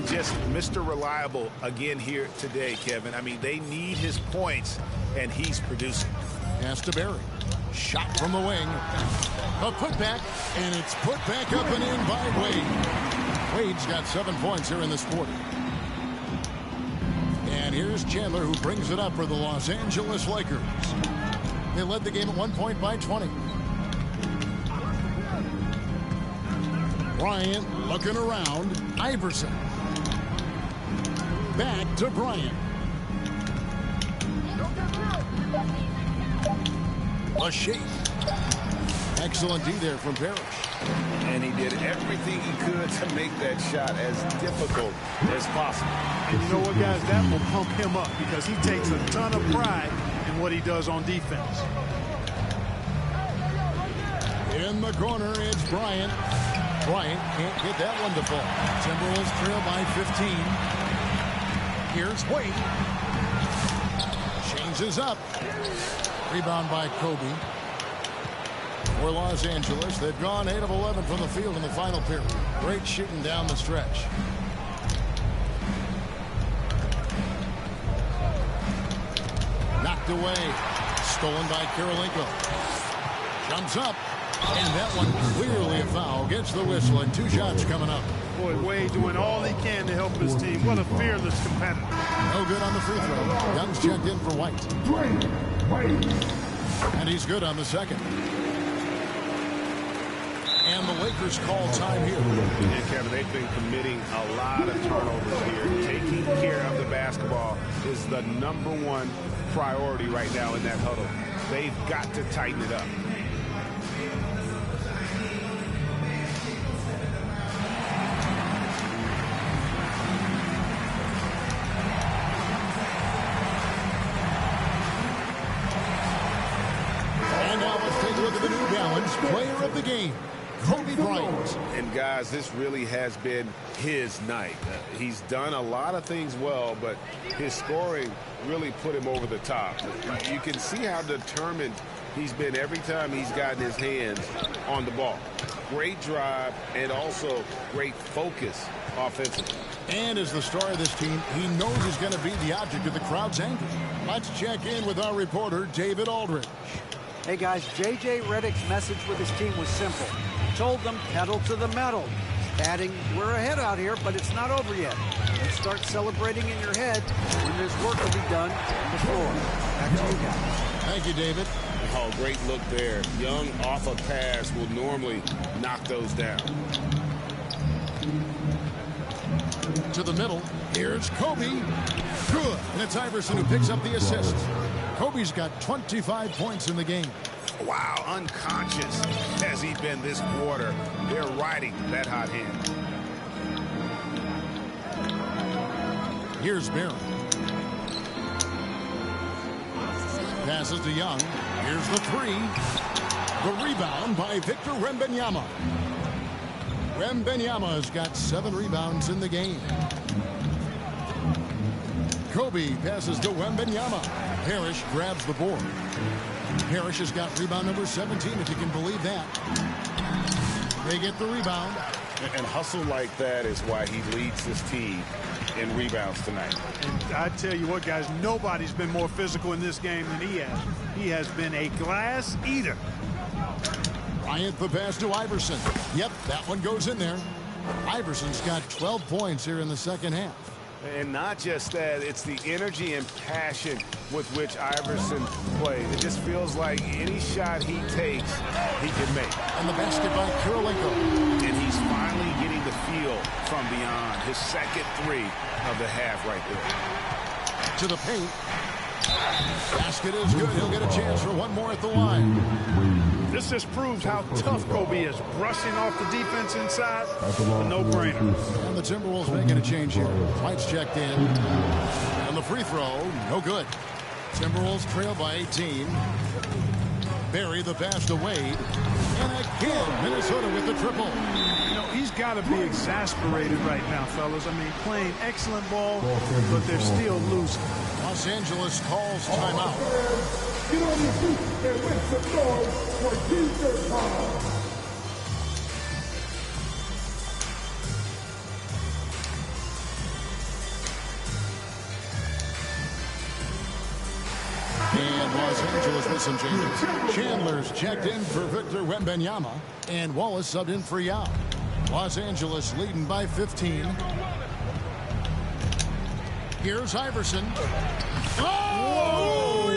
Just Mr. Reliable again here today, Kevin. I mean, they need his points, and he's producing. Pass to Barry. Shot from the wing. A putback, and it's put back up and in by Wade. Wade's got 7 points here in this quarter. And here's Chandler, who brings it up for the Los Angeles Lakers. They led the game at 1 point by 20. Bryant looking around. Iverson. Back to Bryant. A shake. Excellent D there from Parrish. And he did everything he could to make that shot as difficult as possible. And you know what, guys? That will pump him up because he takes a ton of pride in what he does on defense. In the corner, it's Bryant. Bryant can't get that one to fall. Timberwolves trail by 15. Here's Wade. Changes up. Rebound by Kobe. For Los Angeles, they've gone 8 of 11 from the field in the final period. Great shooting down the stretch. Knocked away. Stolen by Karolinko. Jumps up. And that one clearly a foul. Gets the whistle, and 2 shots coming up. Boy, Wade doing all he can to help his team. What a fearless competitor. No good on the free throw. Young's checked in for White. And he's good on the second. And the Lakers call time here. Yeah, Kevin, they've been committing a lot of turnovers here. Taking care of the basketball is the #1 priority right now in that huddle. They've got to tighten it up. And now let's take a look at the New Balance player of the game, Kobe Bryant. And guys, this really has been his night. He's done a lot of things well, but his scoring really put him over the top. You can see how determined he's been every time he's gotten his hands on the ball. Great drive and also great focus offensively. And as the star of this team, he knows he's going to be the object of the crowd's anger. Let's check in with our reporter, David Aldridge. Hey guys, J.J. Redick's message with his team was simple. He told them pedal to the metal. Adding, we're ahead out here, but it's not over yet. Let's start celebrating in your head when there's work to be done on the floor. Back to you guys. Thank you, David. Oh, great look there. Young off a pass will normally knock those down. To the middle. Here's Kobe. Good. And it's Iverson who picks up the assist. Kobe's got 25 points in the game. Wow, unconscious has he been this quarter. They're riding that hot hand. Here's Barry. Passes to Young. Here's the 3. The rebound by Victor Wembanyama. Wembanyama has got 7 rebounds in the game. Kobe passes to Wembanyama. Parrish grabs the board. Parrish has got rebound number 17, if you can believe that. They get the rebound. And hustle like that is why he leads this team in rebounds tonight. And I tell you what, guys, nobody's been more physical in this game than he has. He has been a glass eater. Bryant the pass to Iverson. Yep, that one goes in there. Iverson's got 12 points here in the second half. And not just that, it's the energy and passion with which Iverson plays. It just feels like any shot he takes, he can make. And the basket by Karolinko. And he's finally getting the feel from beyond. His second 3 of the half right there. To the paint. Basket is good. He'll get a chance for one more at the line. This just proves how tough Kobe is. Brushing off the defense inside, a no-brainer. And the Timberwolves making a change here. White's checked in. And the free throw, no good. Timberwolves trail by 18. Barry the pass to Wade. And again, Minnesota with the triple. You know, he's got to be exasperated right now, fellas. I mean, playing excellent ball, but they're still losing. Los Angeles calls timeout. Get on your feet and make some noise for DJ Time. And Los Angeles with some changes. Chandler's checked in for Victor Wembanyama, and Wallace subbed in for Yao. Los Angeles leading by 15. Here's Iverson. Whoa!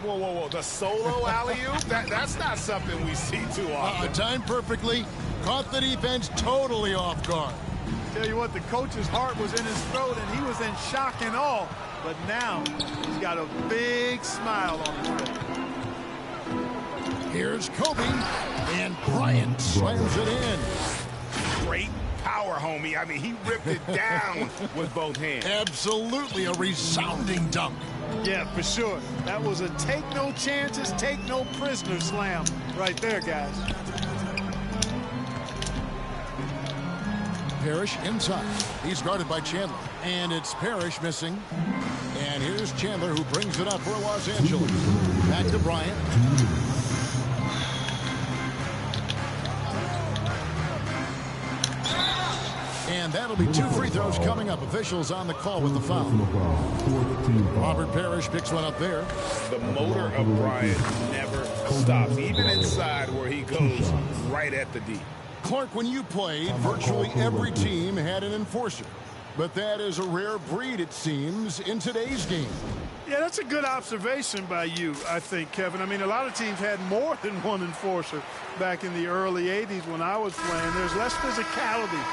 Whoa. The solo alley-oop? That's not something we see too often. Timed perfectly. Caught the defense totally off guard. Tell you what, the coach's heart was in his throat, and he was in shock and awe. But now he's got a big smile on his face. Here's Kobe, and Bryant slams it in. Great power, homie. I mean, he ripped it down with both hands. Absolutely a resounding dunk. Yeah, for sure. That was a take no chances, take no prisoner slam right there, guys. Parrish inside. He's guarded by Chandler. And it's Parrish missing. And here's Chandler who brings it up for Los Angeles. Back to Bryant. And that'll be 2 free throws coming up. Officials on the call with the foul. Robert Parrish picks one up there. The motor of Bryant never stops, even inside where he goes right at the D. Clark, when you played, virtually every team had an enforcer. But that is a rare breed, it seems, in today's game. Yeah, that's a good observation by you, I think, Kevin. I mean, a lot of teams had more than one enforcer back in the early 80s when I was playing. There's less physicality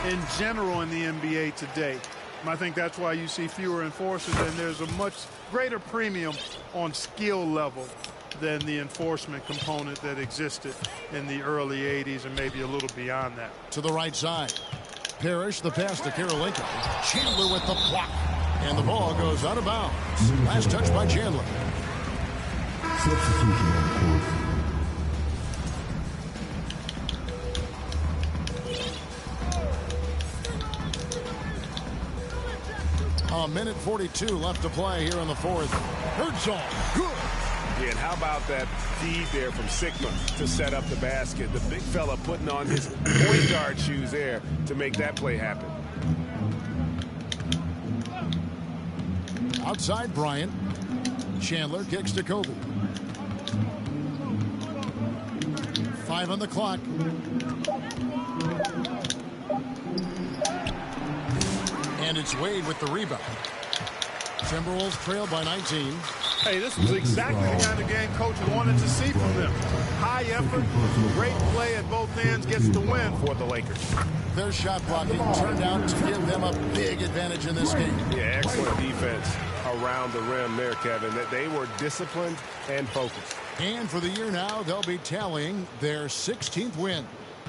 in general in the NBA today. I think that's why you see fewer enforcers, and there's a much greater premium on skill level than the enforcement component that existed in the early 80s and maybe a little beyond that. To the right side. Parrish, the pass to Karolinko. Chandler with the block. And the ball goes out of bounds. Last touch by Chandler. Substitution on court. A minute 42 left to play here in the fourth. Herzog, good. Yeah, and how about that feed there from Sigma to set up the basket? The big fella putting on his point guard shoes there to make that play happen. Outside Bryant. Chandler kicks to Kobe. 5 on the clock. And it's Wade with the rebound. Timberwolves trail by 19. Hey, this was exactly the kind of game coach wanted to see from them. High effort, great play at both ends, gets the win for the Lakers. Their shot blocking turned out to give them a big advantage in this game. Yeah, excellent defense around the rim there, Kevin. That they were disciplined and focused. And for the year now, they'll be tallying their 16th win.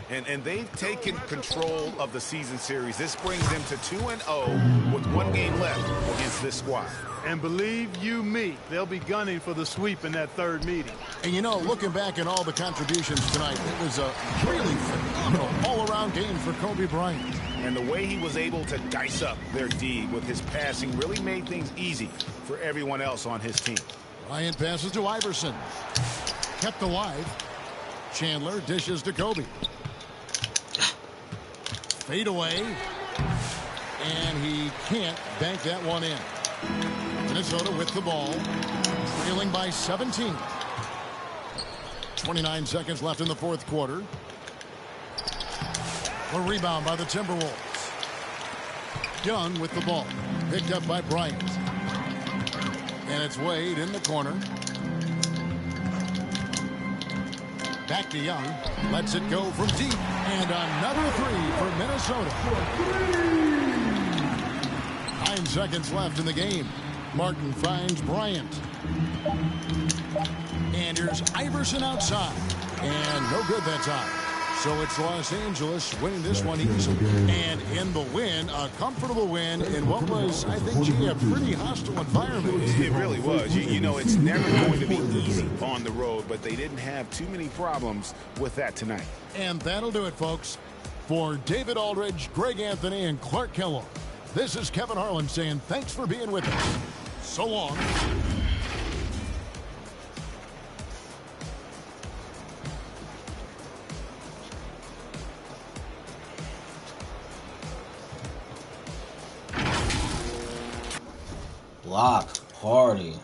And they've taken control of the season series. This brings them to 2-0 with 1 game left against this squad. And believe you me, they'll be gunning for the sweep in that third meeting. And you know, looking back at all the contributions tonight, it was a really phenomenal all-around game for Kobe Bryant. And the way he was able to dice up their D with his passing really made things easy for everyone else on his team. Bryant passes to Iverson. Kept alive. Chandler dishes to Kobe. Fade away. And he can't bank that one in. Minnesota with the ball. Trailing by 17. 29 seconds left in the fourth quarter. A rebound by the Timberwolves. Young with the ball. Picked up by Bryant. And it's Wade in the corner. Back to Young. Lets it go from deep. And another three for Minnesota. 9 seconds left in the game. Martin finds Bryant. And here's Iverson outside. And no good that time. So it's Los Angeles winning this one easily. And in the win, a comfortable win in what was, I think, gee, a pretty hostile environment. It really was. You know, it's never going to be easy on the road, but they didn't have too many problems with that tonight. And that'll do it, folks. For David Aldridge, Greg Anthony, and Clark Kellogg, this is Kevin Harlan saying thanks for being with us. So long. Block party.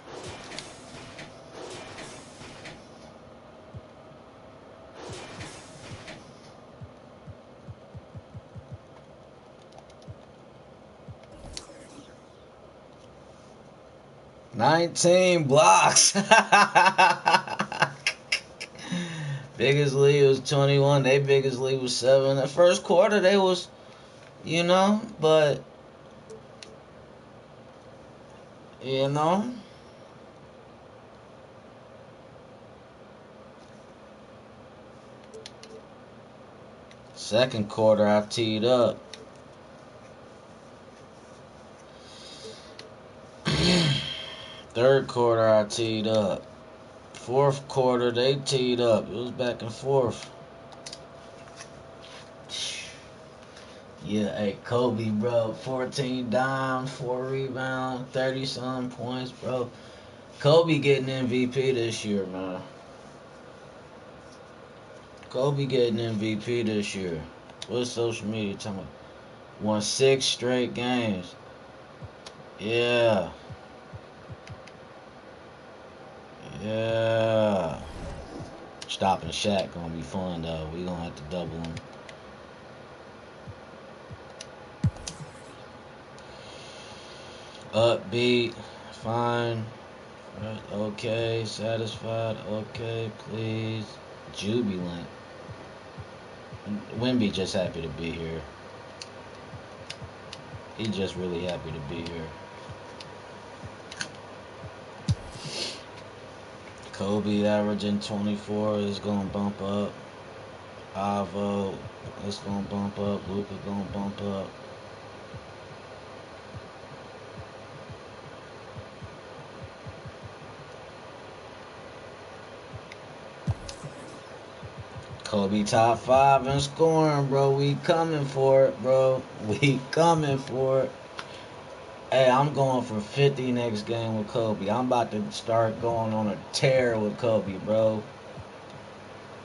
$19 blocks. Biggest lead was 21. They biggest lead was 7. The first quarter they was, you know, but you know. Second quarter I teed up. Third quarter I teed up. Fourth quarter they teed up. It was back and forth. Yeah, hey, Kobe, bro. 14 dimes, 4 rebounds, 30-some points, bro. Kobe getting MVP this year, man. Kobe getting MVP this year. What's social media talking about? Won 6 straight games. Yeah. Yeah. Stopping Shaq gonna be fun, though. We gonna have to double him. Upbeat, fine, okay, satisfied, okay, please, jubilant. Wemby just happy to be here. He just really happy to be here. Kobe averaging 24 is gonna bump up. Avo, it's gonna bump up. Luka gonna bump up. Kobe top 5 in scoring, bro. We coming for it, bro. We coming for it. Hey, I'm going for 50 next game with Kobe. I'm about to start going on a tear with Kobe, bro.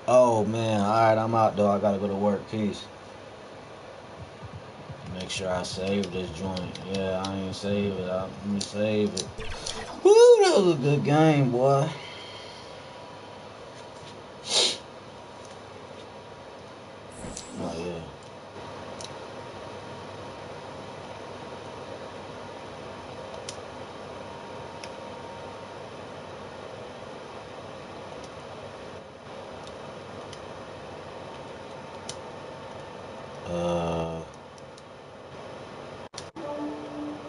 Oh, man. All right, I'm out, though. I got to go to work. Peace. Make sure I save this joint. Yeah, I ain't save it. Let me save it. Woo, that was a good game, boy. Oh, yeah.